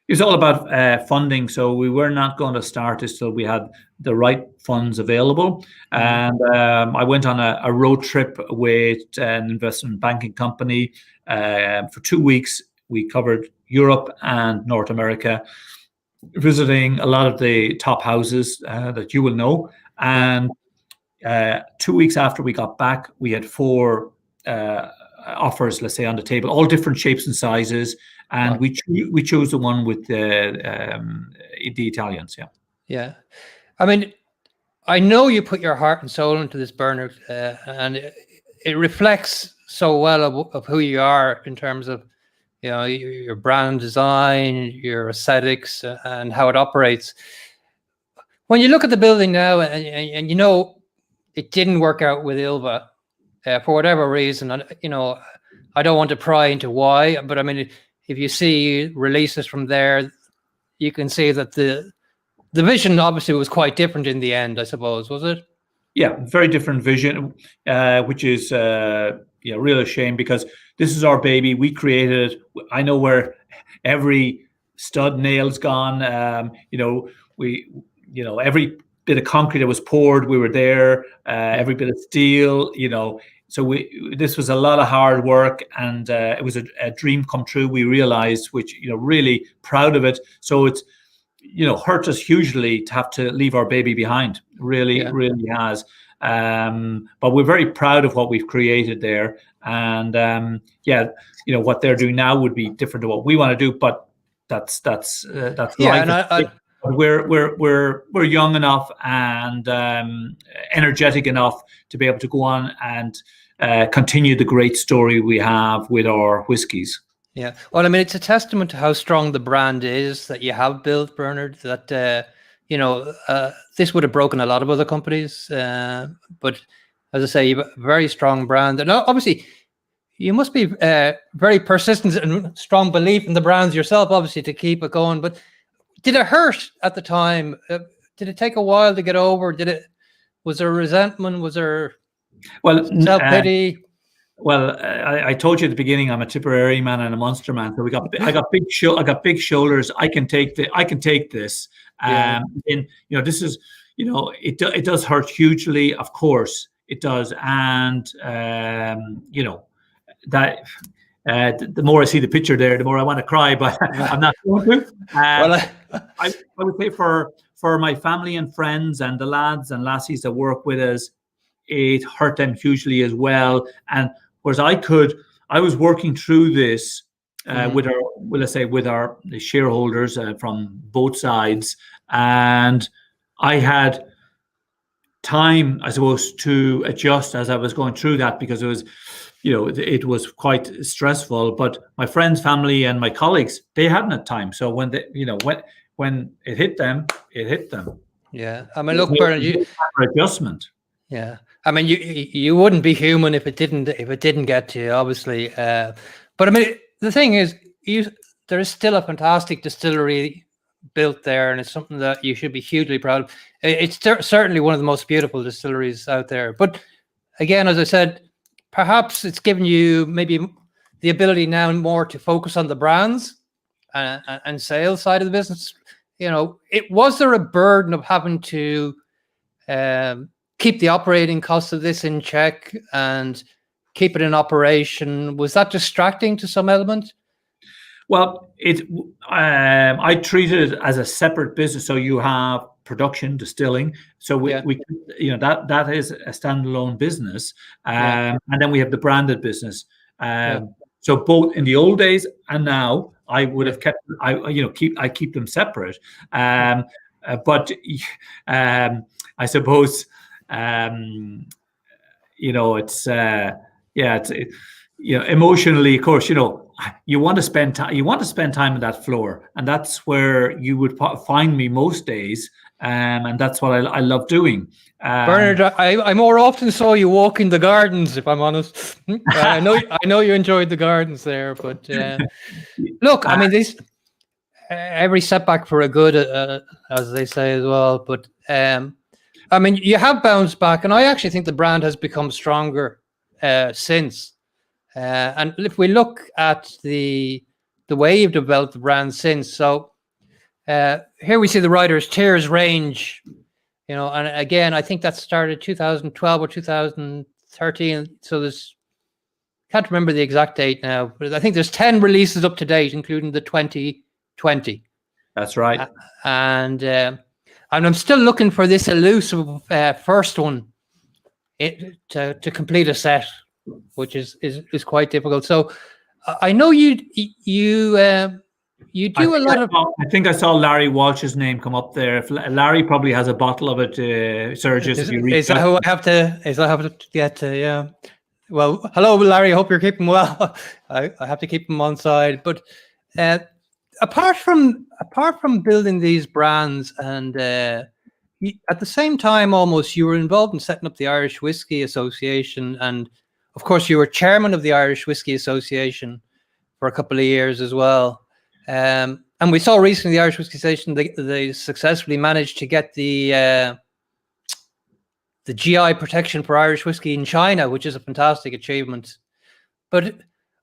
It's all about funding. So we were not going to start this till we had the right funds available. And I went on a road trip with an investment banking company for 2 weeks. We covered Europe and North America, visiting a lot of the top houses that you will know. And 2 weeks after we got back, we had 4 offers, let's say, on the table, all different shapes and sizes, and we chose the one with the Italians. Yeah. I mean, I know you put your heart and soul into this, Bernard, and it reflects so well of who you are in terms of, you know, your brand design, your aesthetics, and how it operates. When you look at the building now, and you know it didn't work out with Ilva. For whatever reason, you know, I don't want to pry into why, but I mean, if you see releases from there, you can see that the vision obviously was quite different in the end, I suppose, was it? Yeah, very different vision, which is real shame, because this is our baby. We created it. I know where every stud nail's gone. Every bit of concrete that was poured, we were there. Every bit of steel, you know. So this was a lot of hard work, and it was a dream come true. We realized, which, you know, really proud of it. So it's, you know, hurt us hugely to have to leave our baby behind. Really has. But we're very proud of what we've created there. And you know, what they're doing now would be different to what we want to do. But that's life. And we're young enough and energetic enough to be able to go on and continue the great story we have with our whiskies. Yeah, well, I mean, it's a testament to how strong the brand is that you have built, Bernard. That this would have broken a lot of other companies. But as I say, you have a very strong brand, and obviously you must be very persistent and strong belief in the brands yourself, obviously, to keep it going. But did it hurt at the time? Did it take a while to get over? Was there resentment? Was there self-pity? I told you at the beginning, I'm a Tipperary man and a Munster man. So I got big shoulders. I can take this. And this is, it does hurt hugely. Of course it does. And that the more I see the picture there, the more I want to cry, but I'm not going to. I would say for my family and friends and the lads and lassies that work with us, it hurt them hugely as well. And whereas I was working through this with the shareholders from both sides, and I had time, I suppose, to adjust as I was going through that, because it was quite stressful. But my friends, family, and my colleagues, they hadn't had time. So when when it hit them, it hit them. Yeah, I mean, look, Bernard, adjustment. Yeah, I mean, you wouldn't be human if it didn't get to you, obviously. But I mean, the thing is, there is still a fantastic distillery built there, and it's something that you should be hugely proud of. It's certainly one of the most beautiful distilleries out there. But again, as I said, perhaps it's given you maybe the ability now more to focus on the brands and sales side of the business. Was there a burden of having to keep the operating costs of this in check and keep it in operation? Was that distracting to some element? Well, I treated it as a separate business. So you have production, distilling. So we that is a standalone business, and then we have the branded business. So both in the old days and now, I would have kept I keep them separate. But I suppose it's emotionally, of course, you want to spend time on that floor, and that's where you would find me most days, and that's what I love doing. Bernard, I more often saw you walking the gardens, if I'm honest. I know you enjoyed the gardens there, but look, I mean, every setback for a good, as they say as well. But I mean, you have bounced back, and I actually think the brand has become stronger since. And if we look at the way you've developed the brand since, so here we see the Riders Tears range, and again, I think that started 2012 or 2013. So can't remember the exact date now, but I think there's 10 releases up to date, including the 2020. That's right. And I'm still looking for this elusive first one to complete a set, which is quite difficult. So I know you do a lot of. I think I saw Larry Walsh's name come up there. If Larry probably has a bottle of it, Sergius. Is that who I have to get to? Yeah. Well, hello, Larry. I hope you're keeping well. I have to keep him on side. But apart from building these brands, and at the same time, almost, you were involved in setting up the Irish Whiskey Association, and of course, you were chairman of the Irish Whiskey Association for a couple of years as well. And we saw recently the Irish Whiskey Association, they successfully managed to get the GI protection for Irish whiskey in China, which is a fantastic achievement. But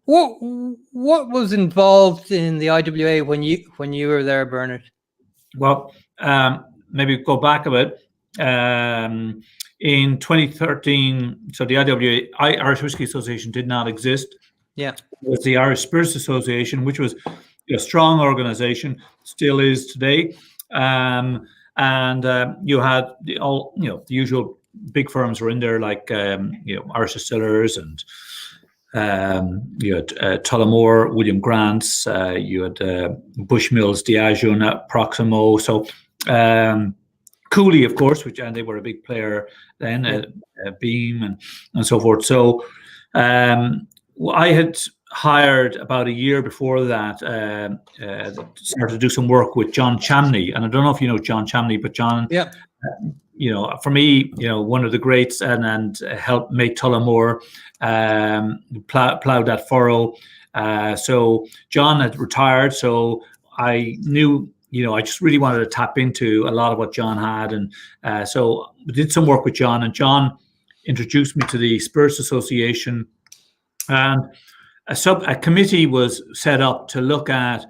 what was involved in the IWA when you were there, Bernard? Well, maybe go back a bit. In 2013, so the IWA, Irish Whiskey Association, did not exist. Yeah, it was the Irish Spirits Association, which was a strong organization, still is today. And you had the usual big firms were in there, like Irish Distillers, and you had Tullamore, William Grant's, you had Bushmills, Diageo, Proximo. So Cooley, of course, and they were a big player then, Beam and so forth. So I hired about a year before that, started to do some work with John Chamney. And I don't know if you know John Chamney, but John, Yeah. For me, one of the greats, and helped make Tullamore plow that furrow. So John had retired, so I knew, I just really wanted to tap into a lot of what John had. And so we did some work with John, and John introduced me to the Spirits Association. And a committee was set up to look at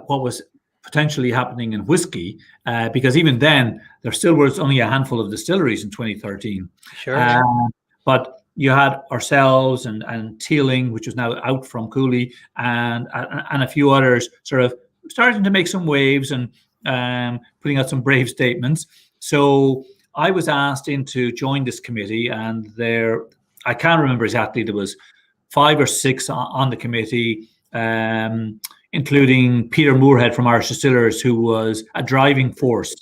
what was potentially happening in whiskey, because even then there still was only a handful of distilleries in 2013. Sure. But you had ourselves and Teeling, which is now out from Cooley, and a few others sort of starting to make some waves and putting out some brave statements. So I was asked in to join this committee, and I can't remember exactly, there was 5 or 6 on the committee, including Peter Moorhead from Irish Distillers, who was a driving force.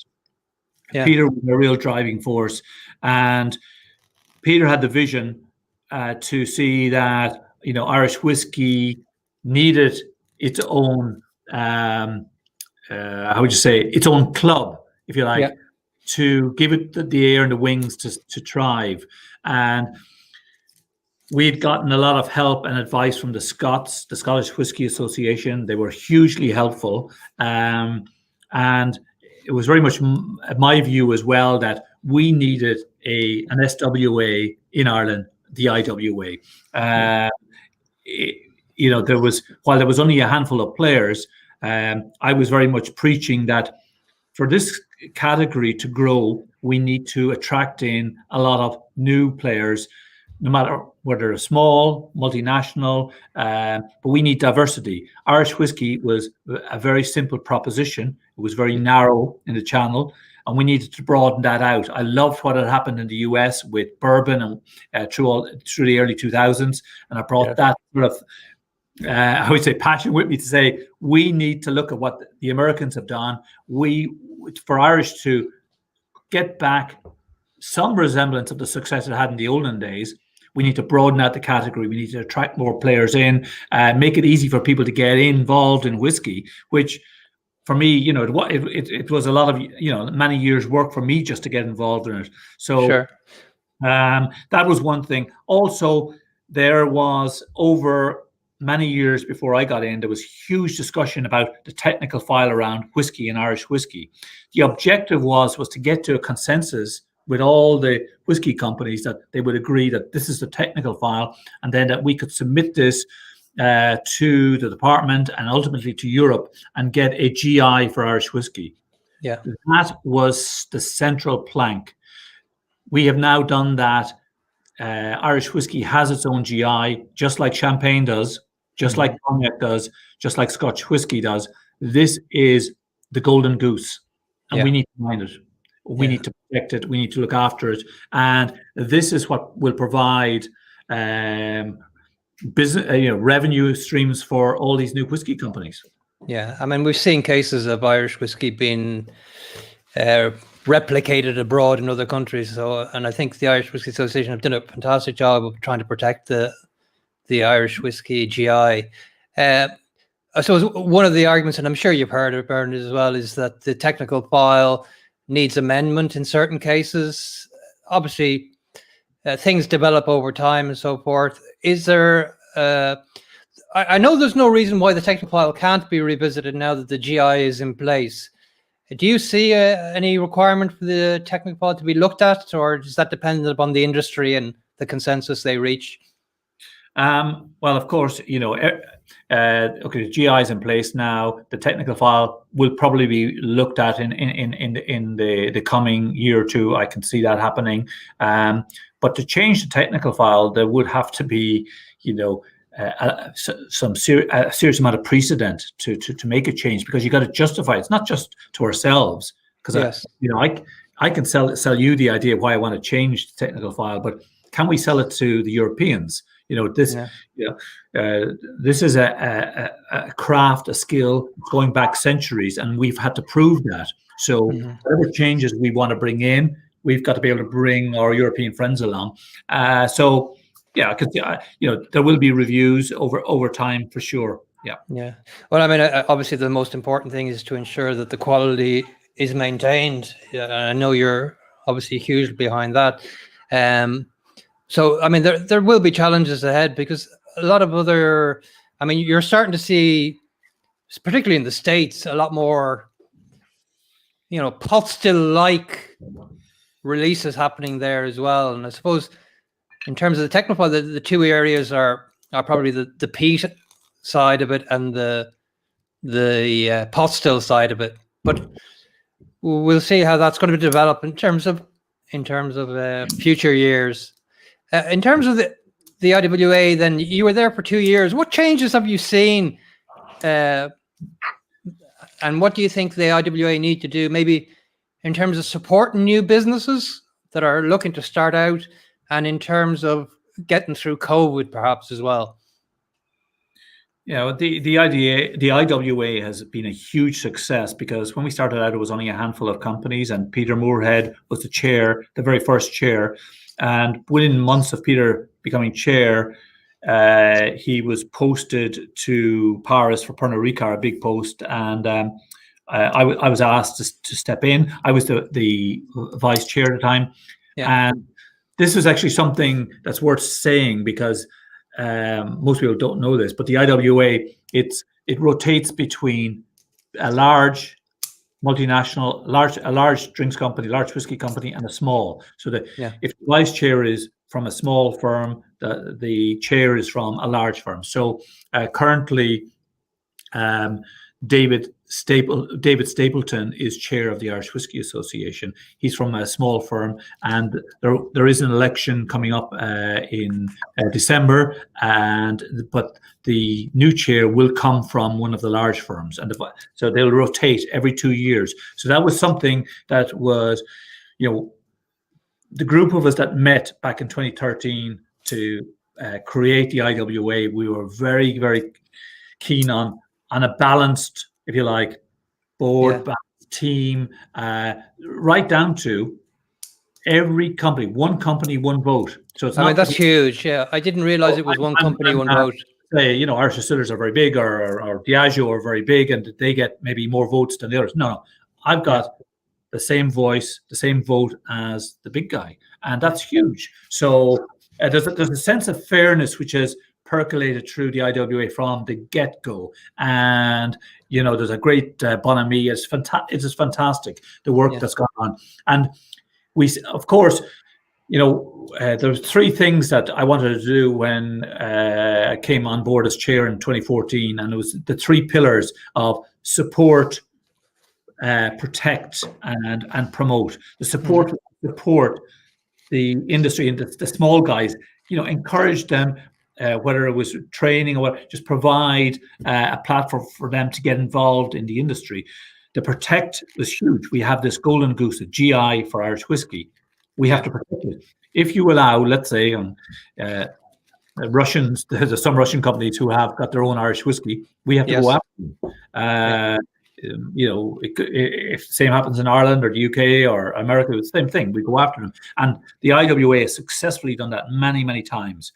Yeah. Peter was a real driving force. And Peter had the vision to see that, Irish whiskey needed its own, its own club, if you like, yeah, to give it the air and the wings to thrive. And we'd gotten a lot of help and advice from the Scots, the Scottish Whisky Association. They were hugely helpful. And it was very much my view as well that we needed an SWA in Ireland, the IWA. While there was only a handful of players, I was very much preaching that for this category to grow, we need to attract in a lot of new players, no matter whether they're small, multinational, but we need diversity. Irish whiskey was a very simple proposition. It was very narrow in the channel, and we needed to broaden that out. I loved what had happened in the US with bourbon and through the early 2000s, and I brought that sort of, I would say, passion with me to say, we need to look at what the Americans have done. For Irish to get back some resemblance of the success it had in the olden days, we need to broaden out the category. We need to attract more players in, make it easy for people to get involved in whiskey, which for me, it was a lot of, many years work for me just to get involved in it. So sure. That was one thing. Also, there was over many years before I got in, there was huge discussion about the technical file around whiskey and Irish whiskey. The objective was to get to a consensus with all the whiskey companies that they would agree that this is the technical file, and then that we could submit this to the department and ultimately to Europe and get a GI for Irish whiskey. Yeah, that was the central plank. We have now done that. Irish whiskey has its own GI, just like champagne does, just like cognac does, just like Scotch whiskey does. This is the golden goose, and we need to mind it. We need to protect it. We need to look after it, and this is what will provide business, revenue streams for all these new whiskey companies. Yeah, I mean, we've seen cases of Irish whiskey being replicated abroad in other countries. So, and I think the Irish Whiskey Association have done a fantastic job of trying to protect the Irish whiskey GI. I suppose one of the arguments, and I'm sure you've heard it, Bernard, as well, is that the technical file needs amendment in certain cases. Obviously, things develop over time and so forth. Is there, I know there's no reason why the technical file can't be revisited now that the GI is in place. Do you see any requirement for the technical file to be looked at, or is that dependent upon the industry and the consensus they reach? Well, of course, okay, the GI is in place now. The technical file will probably be looked at in the coming year or two. I can see that happening. But to change the technical file, there would have to be, a serious amount of precedent to make a change, because you got to justify it. It's not just to ourselves, because I can sell you the idea of why I want to change the technical file, but can we sell it to the Europeans? This is a craft, a skill going back centuries, and we've had to prove that. So whatever changes we want to bring in, we've got to be able to bring our European friends along. So yeah, because there will be reviews over time for sure. Yeah. Yeah. Well, I mean, obviously the most important thing is to ensure that the quality is maintained. I know you're obviously hugely behind that. So, I mean, there will be challenges ahead, because a lot of other, I mean, you're starting to see, particularly in the States, a lot more, pot still-like releases happening there as well. And I suppose in terms of the technical, the two areas are probably the peat side of it and the pot still side of it. But we'll see how that's going to develop in terms of future years. In terms of the IWA, then you were there for 2 years. What changes have you seen, and what do you think the IWA need to do, maybe in terms of supporting new businesses that are looking to start out, and in terms of getting through COVID perhaps as well? Yeah, well, the IWA has been a huge success, because when we started out, it was only a handful of companies, and Peter Moorhead was the chair, the very first chair. And within months of Peter becoming chair, he was posted to Paris for Pernod Ricard, a big post, and I was asked to step in. I was the vice chair at the time, and this was actually something that's worth saying, because most people don't know this, but the IWA, it rotates between a large multinational, a large drinks company, large whiskey company, and a small. So that if the vice chair is from a small firm, the chair is from a large firm. So currently, David Stapleton is chair of the Irish Whiskey Association. He's from a small firm, and there is an election coming up in December, but the new chair will come from one of the large firms, and so they'll rotate every 2 years. So that was something that was, the group of us that met back in 2013 to create the IWA. We were very, very keen on a balanced, if you like, board, balanced team, right down to every company, one vote. So it's mean, that's huge. Yeah, I didn't realize it was one company, one vote. Say, Irish Distillers are very big, or Diageo are very big, and they get maybe more votes than the others. No, I've got the same voice, the same vote as the big guy, and that's huge. So there's a sense of fairness which has percolated through the IWA from the get-go, and there's a great bonhomie. It's fantastic, the work that's gone on, and we, of course, there's three things that I wanted to do when I came on board as chair in 2014, and it was the three pillars of support, protect, and promote. The support the industry and the small guys, encourage them. Whether it was training or just provide a platform for them to get involved in the industry. The protect was huge. We have this golden goose, a GI for Irish whiskey. We have to protect it. If you allow, let's say, Russians, there's some Russian companies who have got their own Irish whiskey, we have to go after them. If the same happens in Ireland or the UK or America, it's the same thing. We go after them. And the IWA has successfully done that many, many times.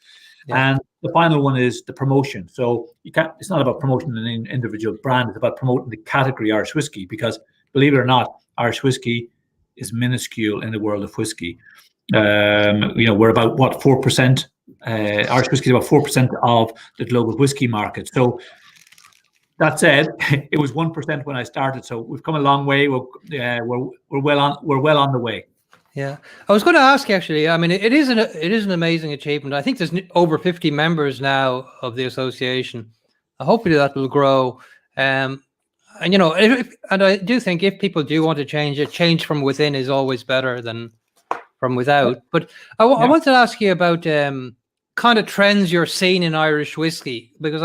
And the final one is the promotion. So it's not about promoting an individual brand, it's about promoting the category Irish whiskey, because believe it or not, Irish whiskey is minuscule in the world of whiskey. We're about 4%. Irish whiskey is about 4% of the global whiskey market. So that said, it was 1% when I started. So we've come a long way. We're well on the way. Yeah, I was going to ask, actually. I mean, it is an amazing achievement. I think there's over 50 members now of the association. Hopefully that will grow. And I do think if people do want to change from within is always better than from without. But I wanted to ask you about kind of trends you're seeing in Irish whiskey, because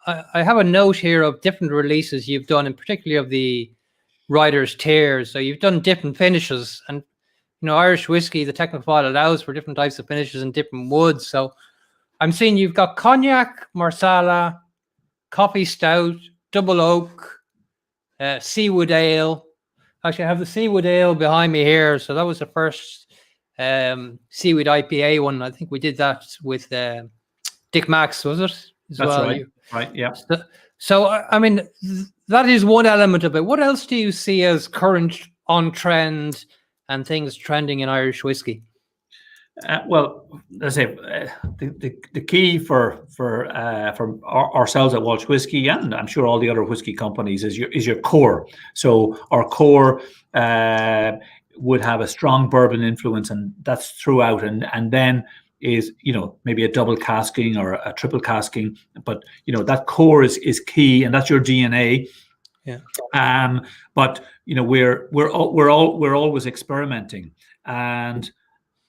I have a note here of different releases you've done, and particularly of the writer's tiers. So you've done different finishes, and Irish whiskey, the technical file allows for different types of finishes and different woods. So I'm seeing you've got cognac, marsala, coffee stout, double oak, seawood ale. Actually, I have the seawood ale behind me here. So that was the first seaweed IPA one. I think we did that with Dick Max, was it? As That's well? right. Right. Yeah. So I mean, that is one element of it. What else do you see as current on trend and things trending in Irish whiskey? Well, let's say the key for ourselves at Walsh Whiskey, and I'm sure all the other whiskey companies, is your core. So our core would have a strong bourbon influence, and that's throughout, and then is maybe a double casking or a triple casking, but that core is key, and that's your DNA. Yeah. But we're always experimenting, and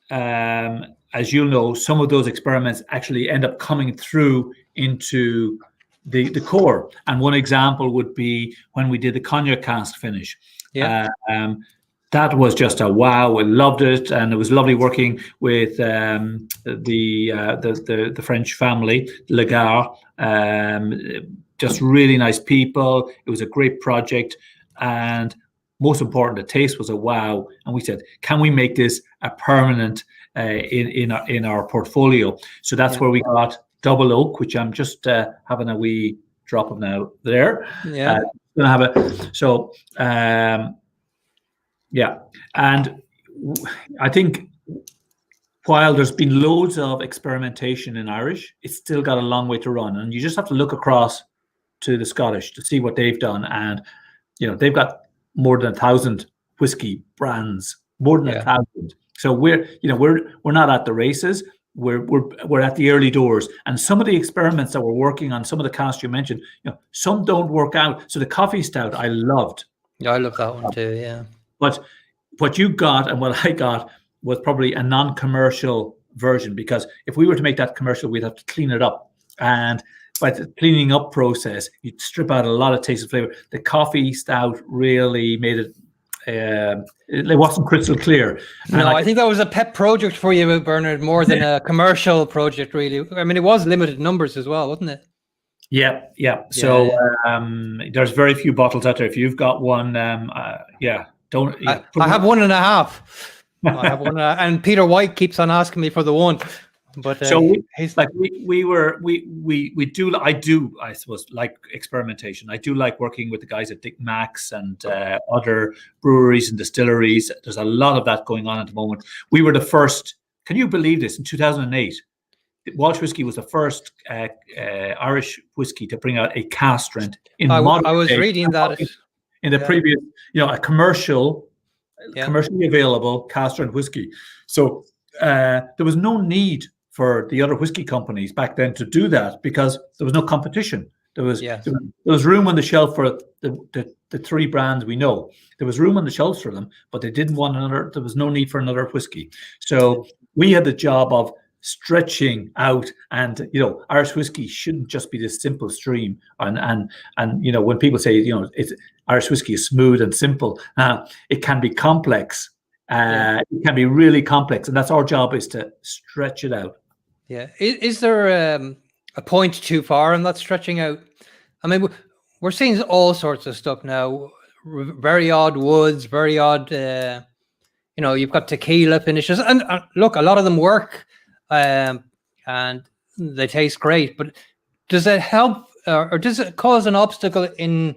as you know, some of those experiments actually end up coming through into the core. And one example would be when we did the cognac cask finish. Yeah. That was just a wow. We loved it, and it was lovely working with the French family, Lagarde. Just really nice people. It was a great project, and most important, the taste was a wow. And we said, can we make this a permanent in our portfolio? So that's where we got Double Oak, which I'm just having a wee drop of now there. Yeah. Gonna have a yeah. And I think while there's been loads of experimentation in Irish, it's still got a long way to run. And you just have to look across to the Scottish to see what they've done. And they've got more than 1,000 whiskey brands, more than 1,000. So we're not at the races. We're at the early doors. And some of the experiments that we're working on, some of the casks you mentioned, some don't work out. So the coffee stout I loved. Yeah, I love that one too. Yeah. But what you got and what I got was probably a non-commercial version, because if we were to make that commercial, we'd have to clean it up. And by the cleaning up process, you'd strip out a lot of taste and flavor. The coffee stout really made it, it wasn't crystal clear. No, I think that was a pet project for you, Bernard, more than a commercial project, really. I mean, it was limited numbers as well, wasn't it? Yeah. So there's very few bottles out there. If you've got one, don't. I have 1.5. I have one, and Peter White keeps on asking me for the one. But so I do, I suppose, like experimentation. I do like working with the guys at Dick Max and other breweries and distilleries. There's a lot of that going on at the moment. We were the first. Can you believe this? In 2008, Walsh Whiskey was the first Irish whiskey to bring out a cask strength. I was reading that in the previous, a commercially available cask strength whiskey. So there was no need for the other whiskey companies back then to do that, because there was no competition. There was room on the shelf for the three brands we know. There was room on the shelves for them, but they didn't want another. There was no need for another whiskey. So we had the job of stretching out, and Irish whiskey shouldn't just be this simple stream. And when people say it's Irish whiskey is smooth and simple, it can be complex. It can be really complex, and that's our job, is to stretch it out. Yeah. Is there a point too far in that stretching out? I mean, we're seeing all sorts of stuff now. Very odd woods, very odd. You've got tequila finishes, and look, a lot of them work, and they taste great. But does it help, or does it cause an obstacle in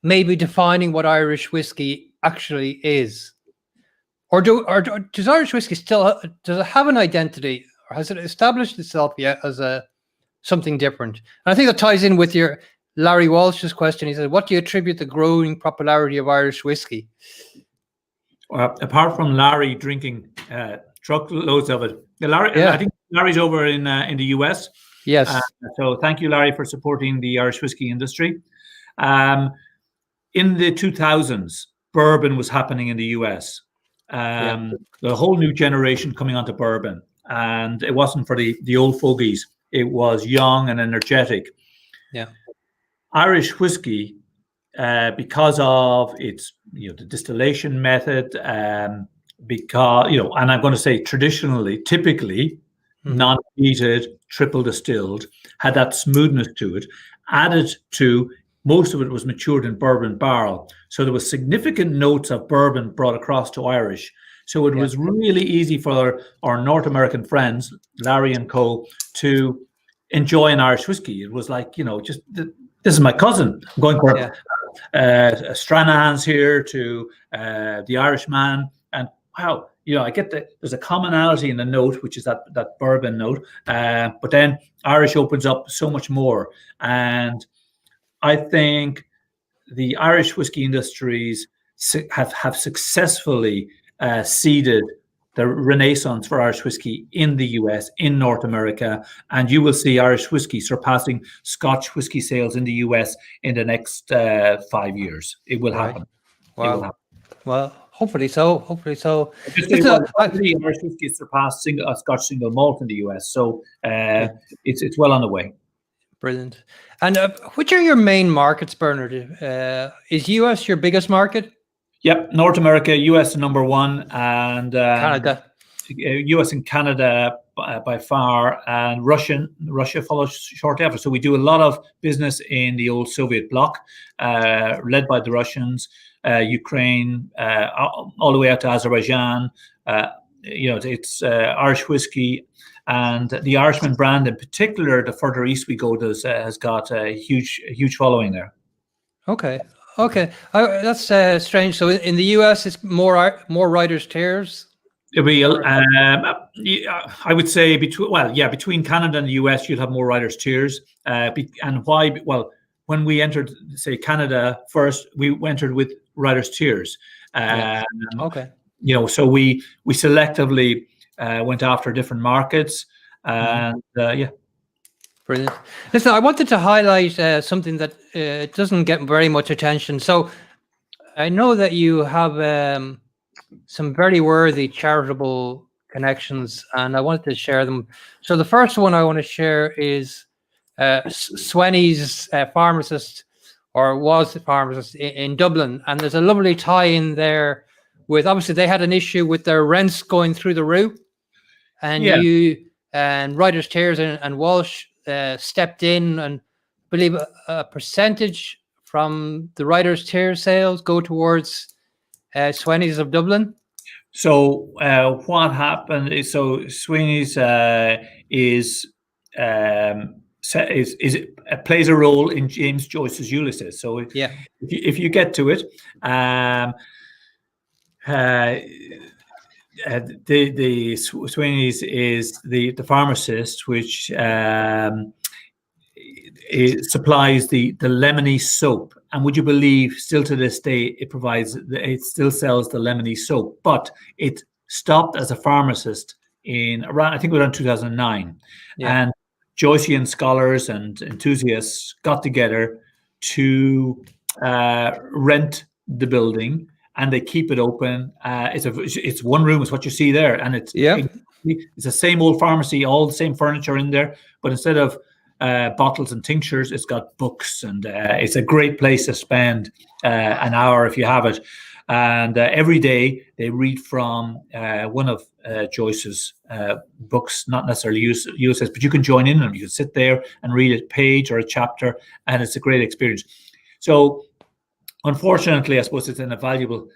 maybe defining what Irish whiskey actually is? Or does Irish whiskey does it have an identity, or has it established itself yet as something different? And I think that ties in with your Larry Walsh's question. He said, "What do you attribute the growing popularity of Irish whiskey?" Apart from Larry drinking truckloads of it, I think Larry's over in the US. Yes. So thank you, Larry, for supporting the Irish whiskey industry. In the 2000s, bourbon was happening in the US. The whole new generation coming onto bourbon, and it wasn't for the old fogies. It was young and energetic. Irish whiskey, because of its the distillation method, because and I'm going to say traditionally, typically non-peated, triple distilled, had that smoothness to it, added to. Most of it was matured in bourbon barrel. So there was significant notes of bourbon brought across to Irish. So it was really easy for our North American friends, Larry and co, to enjoy an Irish whiskey. It was like, just this is my cousin. I'm going for Stranahan's here to the Irishman, and wow, I get there's a commonality in the note, which is that bourbon note, but then Irish opens up so much more, and I think the Irish whiskey industries have successfully seeded the renaissance for Irish whiskey in the US, in North America, and you will see Irish whiskey surpassing Scotch whiskey sales in the US in the next 5 years. It will happen. Wow. It will happen. Well, hopefully so. Hopefully so. Irish whiskey surpassed Scotch single malt in the US, so it's well on the way. Brilliant. And which are your main markets, Bernard? Is US your biggest market? Yep, North America, US number one, and Canada. US and Canada by far, and Russia follows shortly after. So we do a lot of business in the old Soviet bloc, led by the Russians, Ukraine, all the way out to Azerbaijan. It's Irish whiskey, and the Irishman brand in particular. The further east we go, has got a huge following there. Okay, that's strange. So in the US, it's more writers' tiers. It'll be, I would say between Canada and the US, you'll have more writers' tiers. And why? Well, when we entered, say, Canada first, we entered with writers' tiers. Okay. So we selectively went after different markets, and Brilliant. Listen, I wanted to highlight something that doesn't get very much attention. So I know that you have some very worthy charitable connections, and I wanted to share them. So the first one I want to share is Sweny's pharmacist, or was the pharmacist in Dublin. And there's a lovely tie-in there with, obviously, they had an issue with their rents going through the roof. And you and Writers' Tiers and Walsh stepped in, and I believe a percentage from the Writers' Tiers sales go towards Sweny's of Dublin. So what happened is, so Sweny's plays a role in James Joyce's Ulysses. So if you get to it, the Sweny's is the pharmacist, which it supplies the lemony soap, and would you believe, still to this day, it still sells the lemony soap, but it stopped as a pharmacist in around 2009, and Joycean scholars and enthusiasts got together to rent the building, and they keep it open. It's one room, is what you see there, and it's the same old pharmacy, all the same furniture in there, but instead of bottles and tinctures, it's got books, and it's a great place to spend an hour if you have it. And every day they read from one of Joyce's books, not necessarily Ulysses, but you can join in them. You can sit there and read a page or a chapter, and it's a great experience. So unfortunately, I suppose it's in a valuable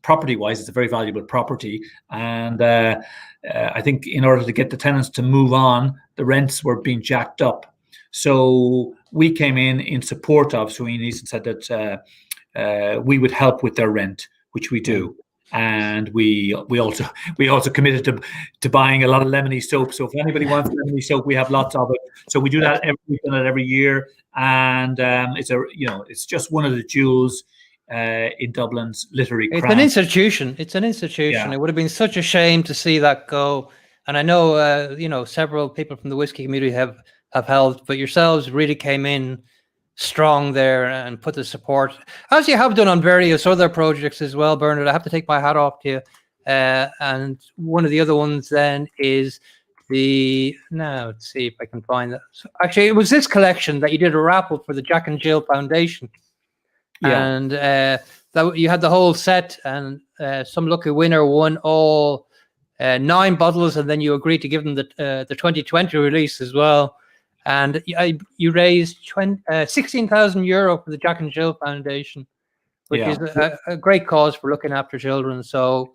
property-wise, it's a very valuable property. And I think in order to get the tenants to move on, the rents were being jacked up. So we came in support of Sweny's and said that we would help with their rent, which we do. And we also committed to buying a lot of lemony soap. So if anybody wants lemony soap, we have lots of it. So we do that every year, and it's just one of the jewels in Dublin's literary crown. It's an institution. Yeah. It would have been such a shame to see that go. And I know several people from the whiskey community have helped, but yourselves really came in strong there and put the support, as you have done on various other projects as well, Bernard. I have to take my hat off to you. And one of the other ones then is let's see if I can find that. So actually, it was this collection that you did a raffle for the Jack and Jill Foundation. Yeah. And that you had the whole set, and some lucky winner won all 9 bottles, and then you agreed to give them the 2020 release as well. And you raised €16,000 for the Jack and Jill Foundation, which is a great cause for looking after children. So,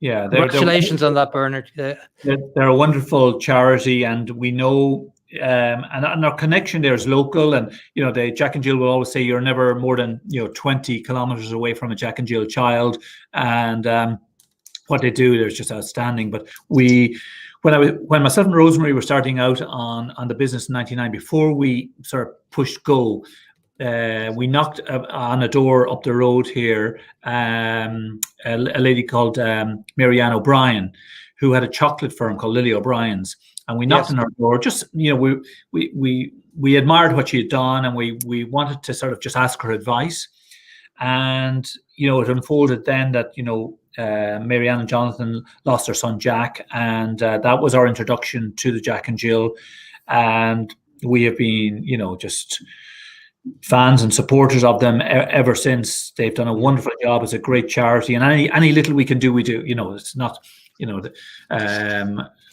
Yeah, Congratulations on that, Bernard. They're a wonderful charity, and we know, and our connection there is local. And the Jack and Jill will always say you're never more than 20 kilometers away from a Jack and Jill child, and what they do there is just outstanding. But when myself and Rosemary were starting out on the business in '99, before we sort of pushed go, we knocked on a door up the road here, a lady called Marianne O'Brien, who had a chocolate firm called Lily O'Brien's, and we knocked on her door. Just we admired what she had done, and we wanted to sort of just ask her advice. And it unfolded then that Marianne and Jonathan lost their son Jack, and that was our introduction to the Jack and Jill, and we have been just fans and supporters of them ever since. They've done a wonderful job. It's a great charity, and any little we can do, we do. It's not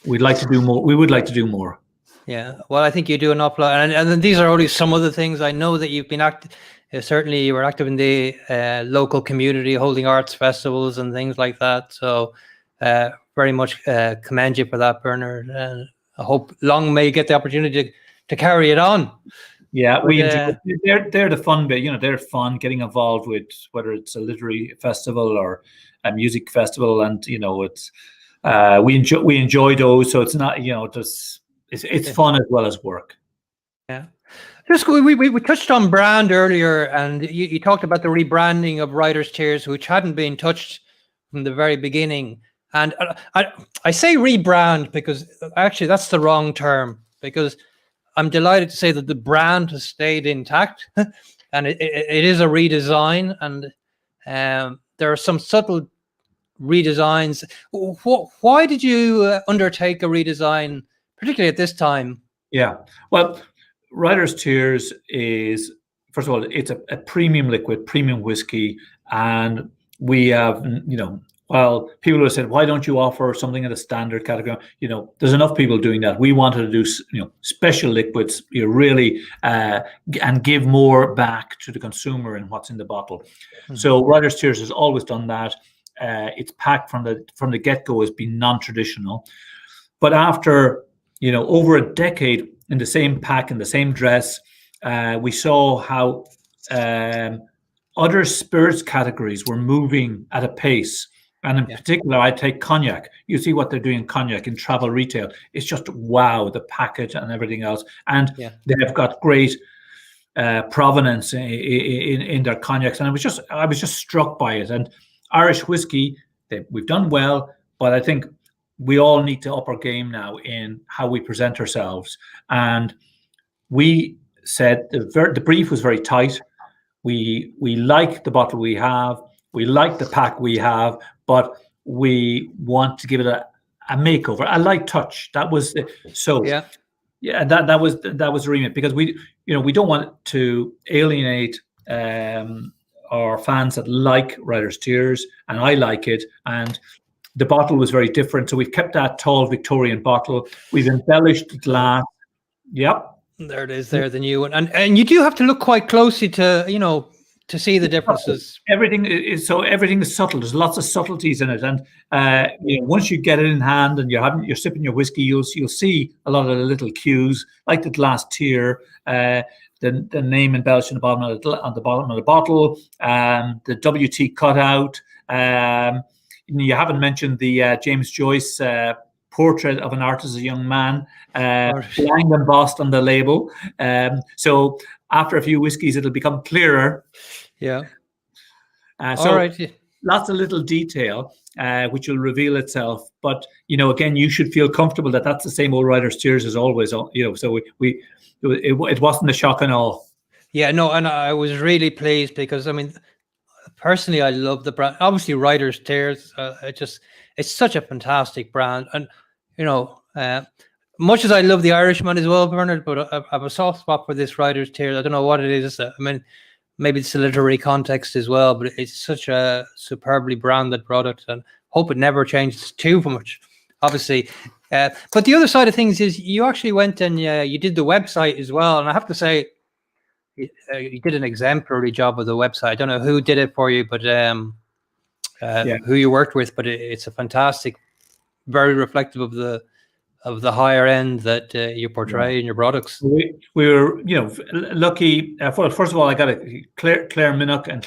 we'd like to do more. We would like to do more. Yeah, well, I think you do an awful lot, and these are only some of the things. I know that you've been active. Certainly, you were active in the local community, holding arts festivals and things like that. So, very much commend you for that, Bernard. And I hope long may you get the opportunity to carry it on. Yeah, they're the fun bit. They're fun getting involved with whether it's a literary festival or a music festival, and it's we enjoy those. So it's not it's fun as well as work. Yeah. Just we touched on brand earlier, and you talked about the rebranding of Writers' Tears, which hadn't been touched from the very beginning. And I say rebrand because actually that's the wrong term, because I'm delighted to say that the brand has stayed intact, and it is a redesign, and there are some subtle redesigns. Why did you undertake a redesign, particularly at this time? Yeah, well, Writers' Tears is, first of all, it's a premium liquid, premium whiskey, and we have, well, people have said, why don't you offer something in the standard category? There's enough people doing that. We wanted to do, special liquids, really, and give more back to the consumer in what's in the bottle. Mm-hmm. So Writers' Tears has always done that. It's packed from the get-go has been non-traditional, but after over a decade in the same pack, in the same dress, we saw how other spirits categories were moving at a pace. And in particular, I take cognac. You see what they're doing in cognac in travel retail. It's just wow, the package and everything else. And they have got great provenance in their cognacs. And I was just struck by it. And Irish whiskey, we've done well, but I think we all need to up our game now in how we present ourselves. And we said the brief was very tight. We like the bottle we have. We like the pack we have, but we want to give it a makeover, a light touch. That was that was the remit, because we don't want to alienate our fans that like Writers' Tears, and I like it. And the bottle was very different, so we've kept that tall Victorian bottle. We've embellished the glass. Yep, there it is. There, the new one, and you do have to look quite closely to to see the differences. Everything is subtle. There's lots of subtleties in it, and once you get it in hand and you're sipping your whiskey, you'll see a lot of the little cues, like the glass tier, the name embellished on the bottom of the bottle, the WT cutout. You haven't mentioned the James Joyce portrait of an artist as a young man, blind embossed on the label. So after a few whiskeys, it'll become clearer. Yeah. All right. Lots of little detail, which will reveal itself. But again, you should feel comfortable that that's the same old Writers' Tears as always. So it wasn't a shock and all. Yeah, no, and I was really pleased because personally, I love the brand. Obviously, Writers' Tears, it's such a fantastic brand. And, much as I love the Irishman as well, Bernard, but I have a soft spot for this Writers' Tears. I don't know what it is. I mean, maybe it's a literary context as well, but it's such a superbly branded product, and hope it never changes too much, obviously. But the other side of things is you actually went and you did the website as well. And I have to say, you did an exemplary job with the website. I don't know who did it for you, but who you worked with, but it's a fantastic, very reflective of the higher end that you portray in your products. We were, lucky. First of all, I got Claire Minnock, and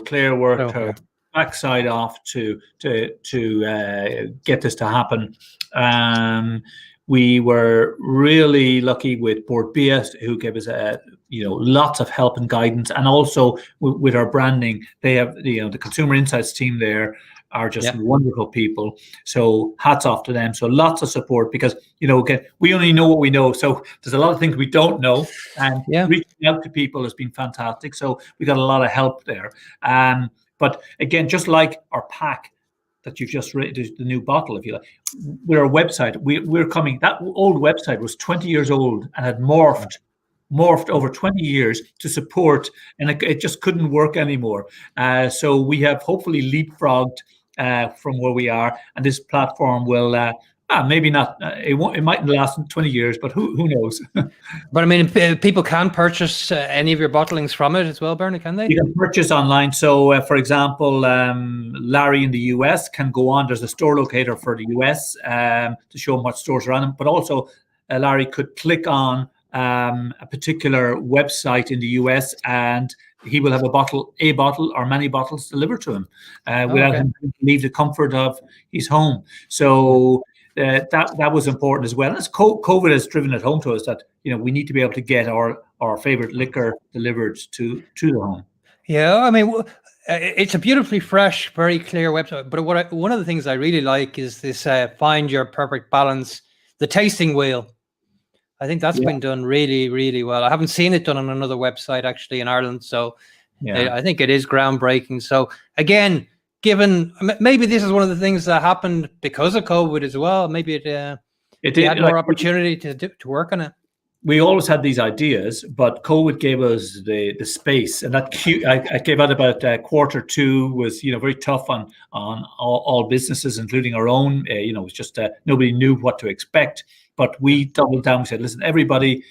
Claire worked her backside off to get this to happen. We were really lucky with Board BS, who gave us lots of help and guidance, and also with our branding. They have the consumer insights team there are just wonderful people. So hats off to them. So lots of support, because again, we only know what we know. So there's a lot of things we don't know, and reaching out to people has been fantastic. So we got a lot of help there. But again, just like our pack that you've just read, the new bottle, if you like, with our website, we're coming. That old website was 20 years old and had morphed over 20 years to support, and it just couldn't work anymore. So we have hopefully leapfrogged from where we are, and this platform will maybe not. It mightn't last 20 years, but who knows? But I mean, people can purchase any of your bottlings from it as well, Bernard, can they? You can purchase online. So, for example, Larry in the US can go on. There's a store locator for the US to show him what stores are on them. But also, Larry could click on a particular website in the US, and he will have a bottle or many bottles delivered to him without him having to leave the comfort of his home. So that was important as well. As COVID has driven it home to us that we need to be able to get our favorite liquor delivered to the home. Yeah, I mean, it's a beautifully fresh, very clear website. But one of the things I really like is this find your perfect balance, the tasting wheel. I think that's been done really, really well. I haven't seen it done on another website actually in Ireland. So I think it is groundbreaking. So again, given maybe this is one of the things that happened because of COVID as well. Maybe it had more opportunity to work on it. We always had these ideas, but COVID gave us the space, and that I gave out about Q2 was very tough on all businesses, including our own. It was just nobody knew what to expect. But we doubled down. We said, listen, everybody,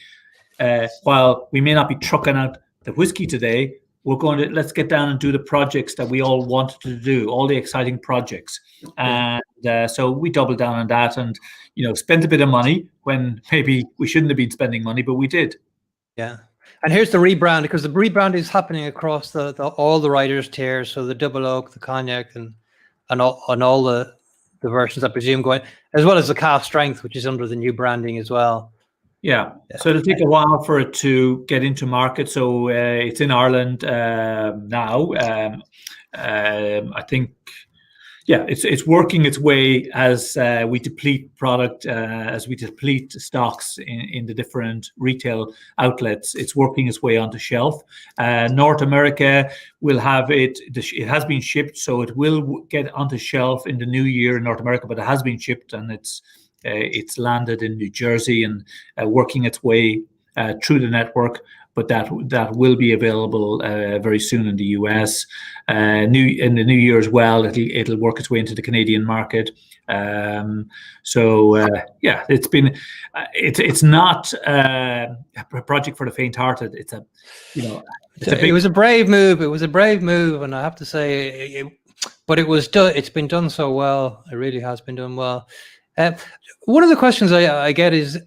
while we may not be trucking out the whiskey today, let's get down and do the projects that we all wanted to do, all the exciting projects. And so we doubled down on that, and spent a bit of money when maybe we shouldn't have been spending money, but we did. Yeah. And here's the rebrand, because the rebrand is happening across all the writers' tiers. So the double oak, the cognac, and all the versions, I presume, going, as well as the cask strength, which is under the new branding as well. Yeah. So it'll take a while for it to get into market. So it's in Ireland now. I think, it's working its way as we deplete product, as we deplete stocks in the different retail outlets. It's working its way onto shelf. North America will have it. It has been shipped, so it will get onto shelf in the new year in North America. But it has been shipped, and it's landed in New Jersey and working its way through the network. But that will be available very soon in the US. In the new year as well, it'll work its way into the Canadian market. It's not a project for the faint-hearted. It was a brave move. It was a brave move, and I have to say, but it was done. It's been done so well. It really has been done well. One of the questions I get is,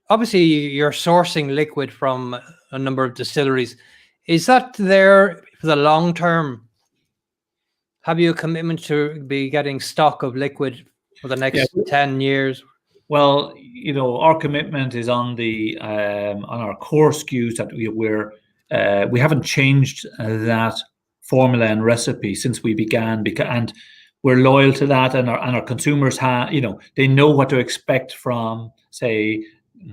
obviously, you're sourcing liquid from a number of distilleries. Is that there for the long term? Have you a commitment to be getting stock of liquid for the next 10 years? Well, our commitment is on our core SKUs that we haven't changed that formula and recipe since we began, and we're loyal to that, and our consumers they know what to expect from, say,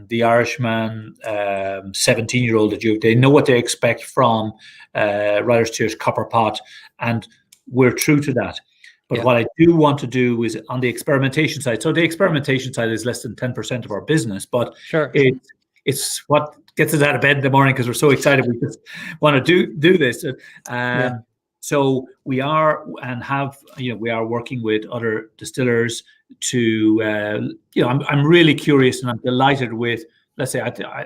the Irishman 17-year-old they know what they expect from Writer's Tears Copper Pot, and we're true to that. But what I do want to do is on the experimentation side. So the experimentation side is less than 10% of our business, but it's what gets us out of bed in the morning, because we're so excited. We just want to do this. So we are working with other distillers to, I'm really curious, and I'm delighted with, let's say,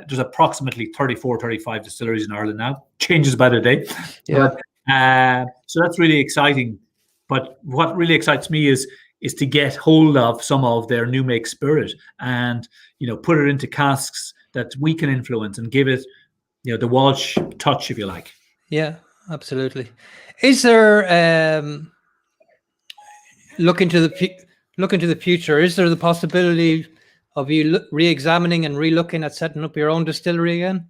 there's approximately 34, 35 distilleries in Ireland now. Changes by the day. So that's really exciting But what really excites me is to get hold of some of their new make spirit and, put it into casks that we can influence and give it, the Walsh touch, if you like. Yeah, absolutely. Is there look into the future? Is there the possibility of you re-examining and re-looking at setting up your own distillery again?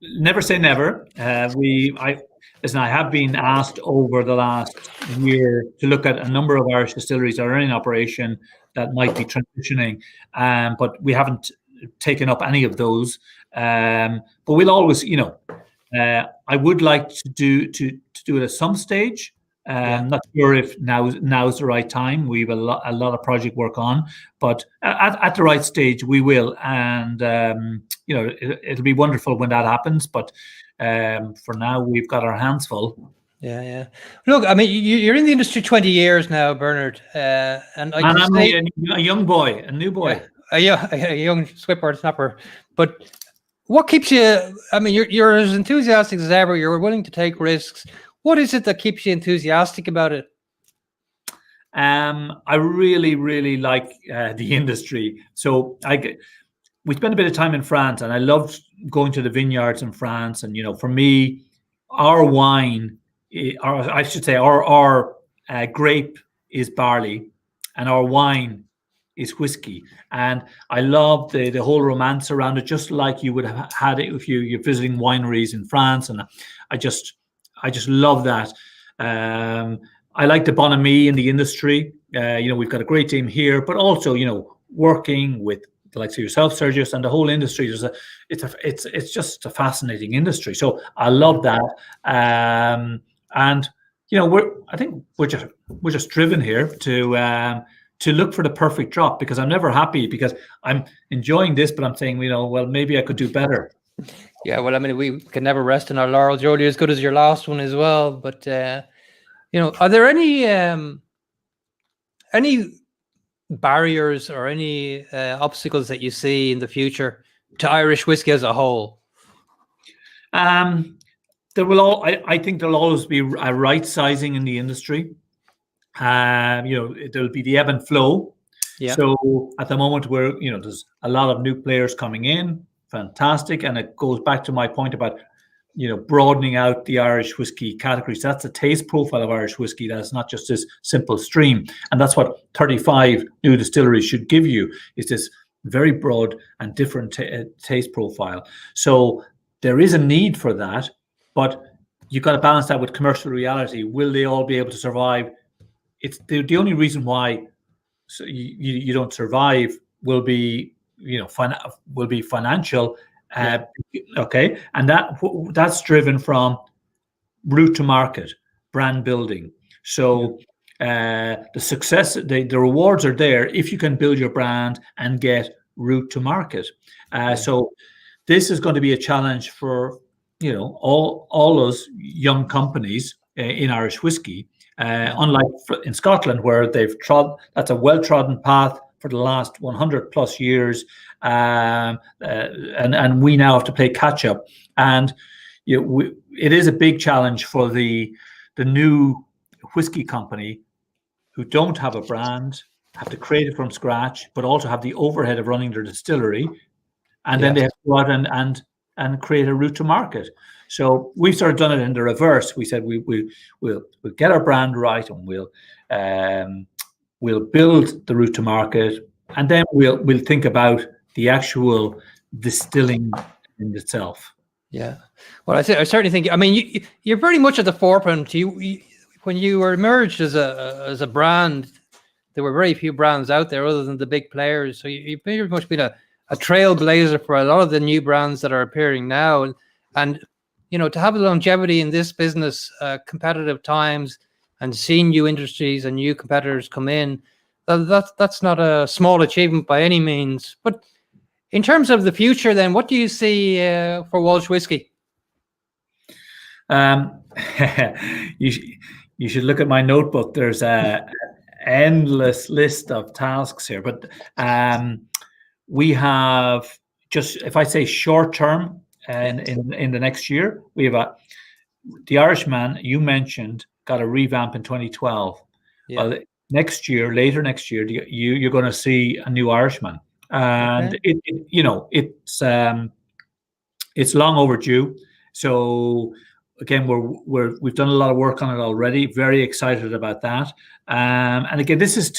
Never say never. I have been asked over the last year to look at a number of Irish distilleries that are in operation that might be transitioning, but we haven't taken up any of those. But we'll always, I would like to do it at some stage. Not sure if now's the right time. We have a lot of project work on, but at the right stage we will, and it'll be wonderful when that happens. But for now, we've got our hands full. Yeah. Look, I mean, you're in the industry 20 years now, Bernard, and I'm a young boy, a new boy, a young whippersnapper. But what keeps you? I mean, you're as enthusiastic as ever. You're willing to take risks. What is it that keeps you enthusiastic about it? I really, really like the industry. So we spent a bit of time in France, and I loved going to the vineyards in France. And for me, our wine, or I should say, our grape is barley, and our wine is whiskey. And I love the whole romance around it, just like you would have had it if you're visiting wineries in France. And I just love that. I like the bonhomie in the industry. We've got a great team here, but also, working with the likes of yourself, Sergius, and the whole industry. It's just a fascinating industry. So I love that. And I think we're just driven here to look for the perfect drop, because I'm never happy, because I'm enjoying this, but I'm saying, well, maybe I could do better. Yeah, well, I mean, we can never rest in our laurels. You're only as good as your last one as well. But are there any barriers or any obstacles that you see in the future to Irish whiskey as a whole? I think there'll always be a right sizing in the industry. There'll be the ebb and flow. Yeah. So at the moment, there's a lot of new players coming in. Fantastic. And it goes back to my point about, broadening out the Irish whiskey categories. That's the taste profile of Irish whiskey. That's not just this simple stream. And that's what 35 new distilleries should give you, is this very broad and different taste profile. So there is a need for that, but you've got to balance that with commercial reality. Will they all be able to survive? It's the only reason why you don't survive will be financial. Okay, and that's driven from route to market, brand building. So the success, the rewards are there if you can build your brand and get route to market. So this is going to be a challenge for all those young companies in Irish whiskey. Unlike in Scotland, where that's a well-trodden path for the last 100 plus years, and we now have to play catch up. And it is a big challenge for the new whiskey company who don't have a brand, have to create it from scratch, but also have the overhead of running their distillery, and then they have to go out and create a route to market. So we've sort of done it in the reverse. We said we'll get our brand right, and we'll build the route to market, and then we'll think about the actual distilling in itself. Yeah, well, I certainly think. I mean, you're very much at the forefront. When you were emerged as a brand, there were very few brands out there other than the big players. So you've very much been a trailblazer for a lot of the new brands that are appearing now, and to have the longevity in this business, competitive times, and seeing new industries and new competitors come in, that's not a small achievement by any means. But in terms of the future, then, what do you see for Walsh Whiskey? You should look at my notebook. There's a endless list of tasks here, but we have, just if I say short term, and in the next year, we have the Irishman you mentioned got a revamp in 2012. Yeah. Well, later next year, you're going to see a new Irishman, and it's long overdue. So again, we've done a lot of work on it already. Very excited about that. And again, this is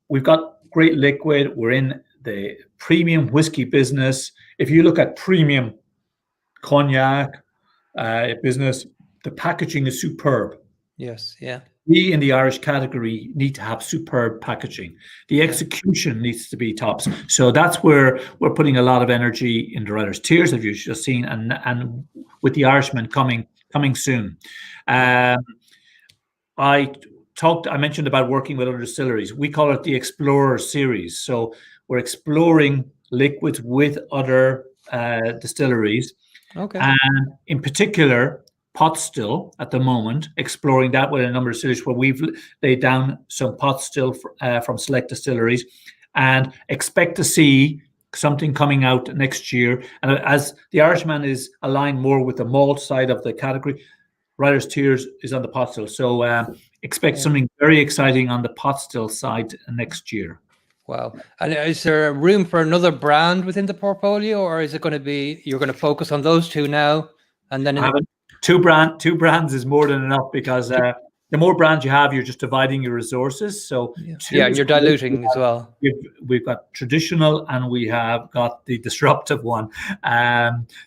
we've got great liquid. We're in the premium whiskey business. If you look at premium cognac business, the packaging is superb. Yes. Yeah. We in the Irish category need to have superb packaging. The execution needs to be tops. So that's where we're putting a lot of energy in the Writer's Tears, as you've just seen, and with the Irishman coming soon. I mentioned about working with other distilleries. We call it the Explorer series. So we're exploring liquids with other distilleries. Okay. And in particular, pot still at the moment, exploring that with a number of distilleries where we've laid down some pot still from select distilleries, and expect to see something coming out next year. And as the Irishman is aligned more with the malt side of the category, Writer's Tears is on the pot still. So expect something very exciting on the pot still side next year. Wow. And is there room for another brand within the portfolio, or is it going to be, you're going to focus on those two now? And then two brands is more than enough, because the more brands you have, you're just dividing your resources. So and you're diluting as well. We've got traditional and we have got the disruptive one.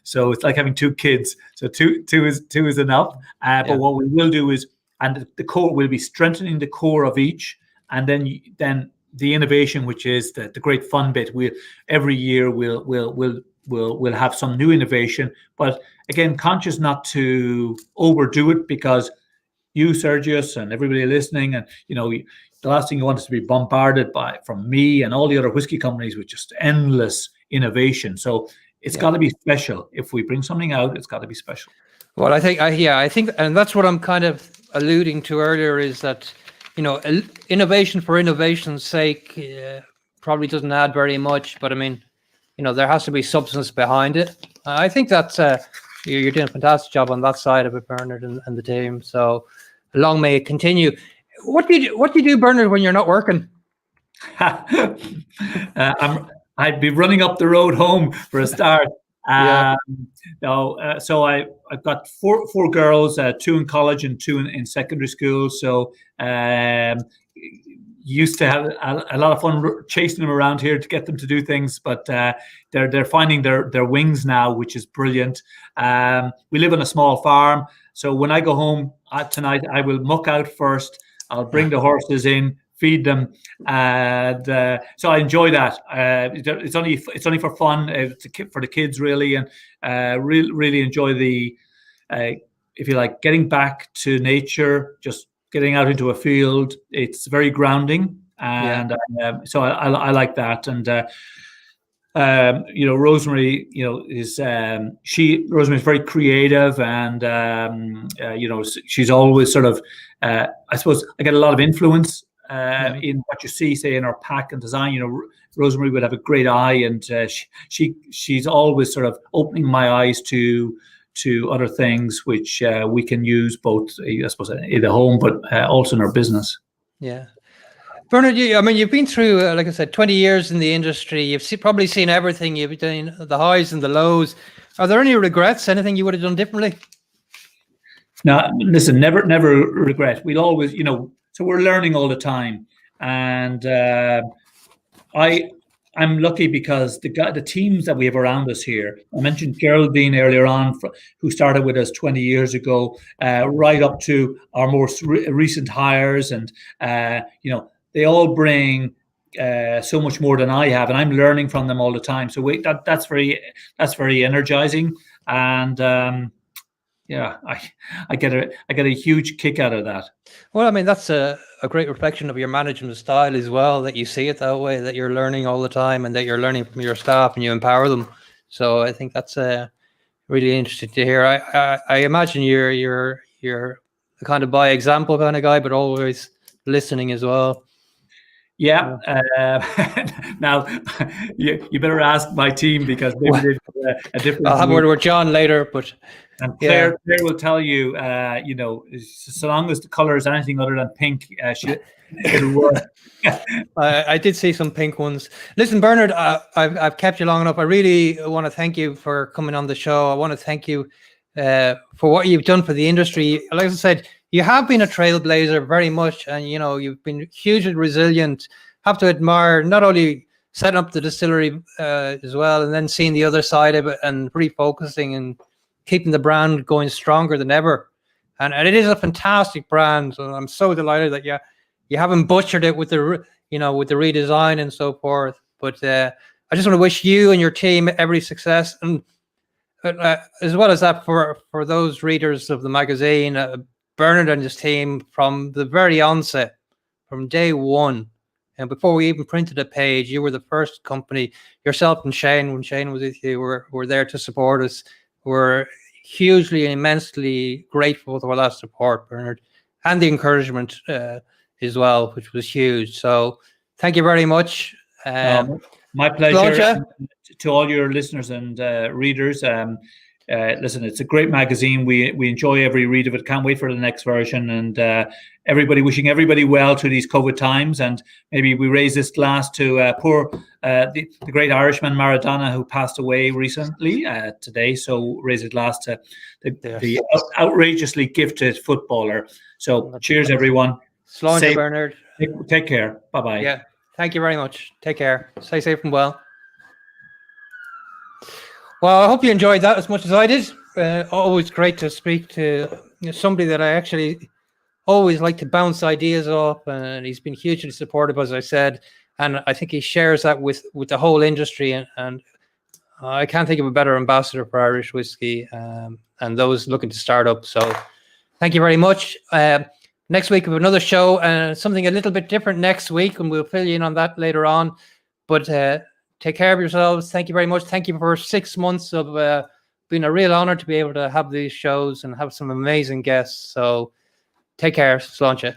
So it's like having two kids. So two is enough. But what we will do is, and the core will be strengthening the core of each, and then the innovation, which is the great fun bit. Every year we'll have some new innovation, but again, conscious not to overdo it, because you, Sergius, and everybody listening, and the last thing you want is to be bombarded from me and all the other whiskey companies with just endless innovation. So it's got to be special. If we bring something out, it's got to be special. Well, I think, and that's what I'm kind of alluding to earlier, is that innovation for innovation's sake probably doesn't add very much, but I mean, there has to be substance behind it. I think that's you're doing a fantastic job on that side of it, Bernard, and the team. So long may it continue. What do you do, Bernard, when you're not working? I'd be running up the road home for a start. So I've got four girls, two in college and two in secondary school. So used to have a lot of fun chasing them around here to get them to do things, but they're finding their wings now, which is brilliant. We live on a small farm, so when I go home tonight, I will muck out first. I'll bring the horses in, feed them, and so I enjoy that. It's only for fun, for the kids really, and really enjoy the if you like, getting back to nature, just getting out into a field. It's very grounding, and so I like that. And Rosemary, Rosemary's very creative, and she's always sort of, I suppose I get a lot of influence in what you see, say, in our pack and design. Rosemary would have a great eye, and she's always sort of opening my eyes to other things which we can use both, I suppose, in the home, but also in our business. Yeah. Bernard, you've been through, like I said, 20 years in the industry. You've probably seen everything. You've done the highs and the lows. Are there any regrets? Anything you would have done differently? No, listen, never regret. We'll always, so we're learning all the time. And I'm lucky because the teams that we have around us here, I mentioned Geraldine earlier on, who started with us 20 years ago, right up to our most recent hires. And, they all bring so much more than I have, and I'm learning from them all the time. So that's very energizing. And I get a huge kick out of that. Well, I mean, that's a great reflection of your management style as well, that you see it that way, that you're learning all the time, and that you're learning from your staff and you empower them. So I think that's really interesting to hear. I imagine you're the kind of by example kind of guy, but always listening as well. Yeah. Now, you better ask my team because maybe they've a different. I'll have a word with John later, but and Claire will tell you, so long as the color is anything other than pink, it'll work. I did see some pink ones. Listen, Bernard, I've kept you long enough. I really want to thank you for coming on the show. I want to thank you for what you've done for the industry. Like I said, you have been a trailblazer very much, and you've been hugely resilient. Have to admire not only setting up the distillery as well, and then seeing the other side of it and refocusing and keeping the brand going stronger than ever. And it is a fantastic brand. So I'm so delighted that you haven't butchered it with the with the redesign and so forth. But I just want to wish you and your team every success, and as well as that for those readers of the magazine. Bernard and his team, from the very onset, from day one, and before we even printed a page, you were the first company, yourself and Shane, when Shane was with you, were there to support us. We're hugely and immensely grateful for that support, Bernard, and the encouragement as well, which was huge. So thank you very much. My pleasure. To all your listeners and readers. Listen, it's a great magazine. We enjoy every read of it. Can't wait for the next version. And wishing everybody well through these COVID times. And maybe we raise this glass to the great Irishman Maradona, who passed away recently today. So raise a glass to the outrageously gifted footballer. So cheers, everyone. Slán, Bernard. Take care. Bye-bye. Yeah. Thank you very much. Take care. Stay safe and well. Well, I hope you enjoyed that as much as I did. Always great to speak to somebody that I actually always like to bounce ideas off, and he's been hugely supportive, as I said, and I think he shares that with the whole industry, and I can't think of a better ambassador for Irish whiskey and those looking to start up. So thank you very much. Next week we have another show, something a little bit different next week, and we'll fill you in on that later on. But take care of yourselves. Thank you very much. Thank you for 6 months of being a real honor to be able to have these shows and have some amazing guests. So take care. Slán.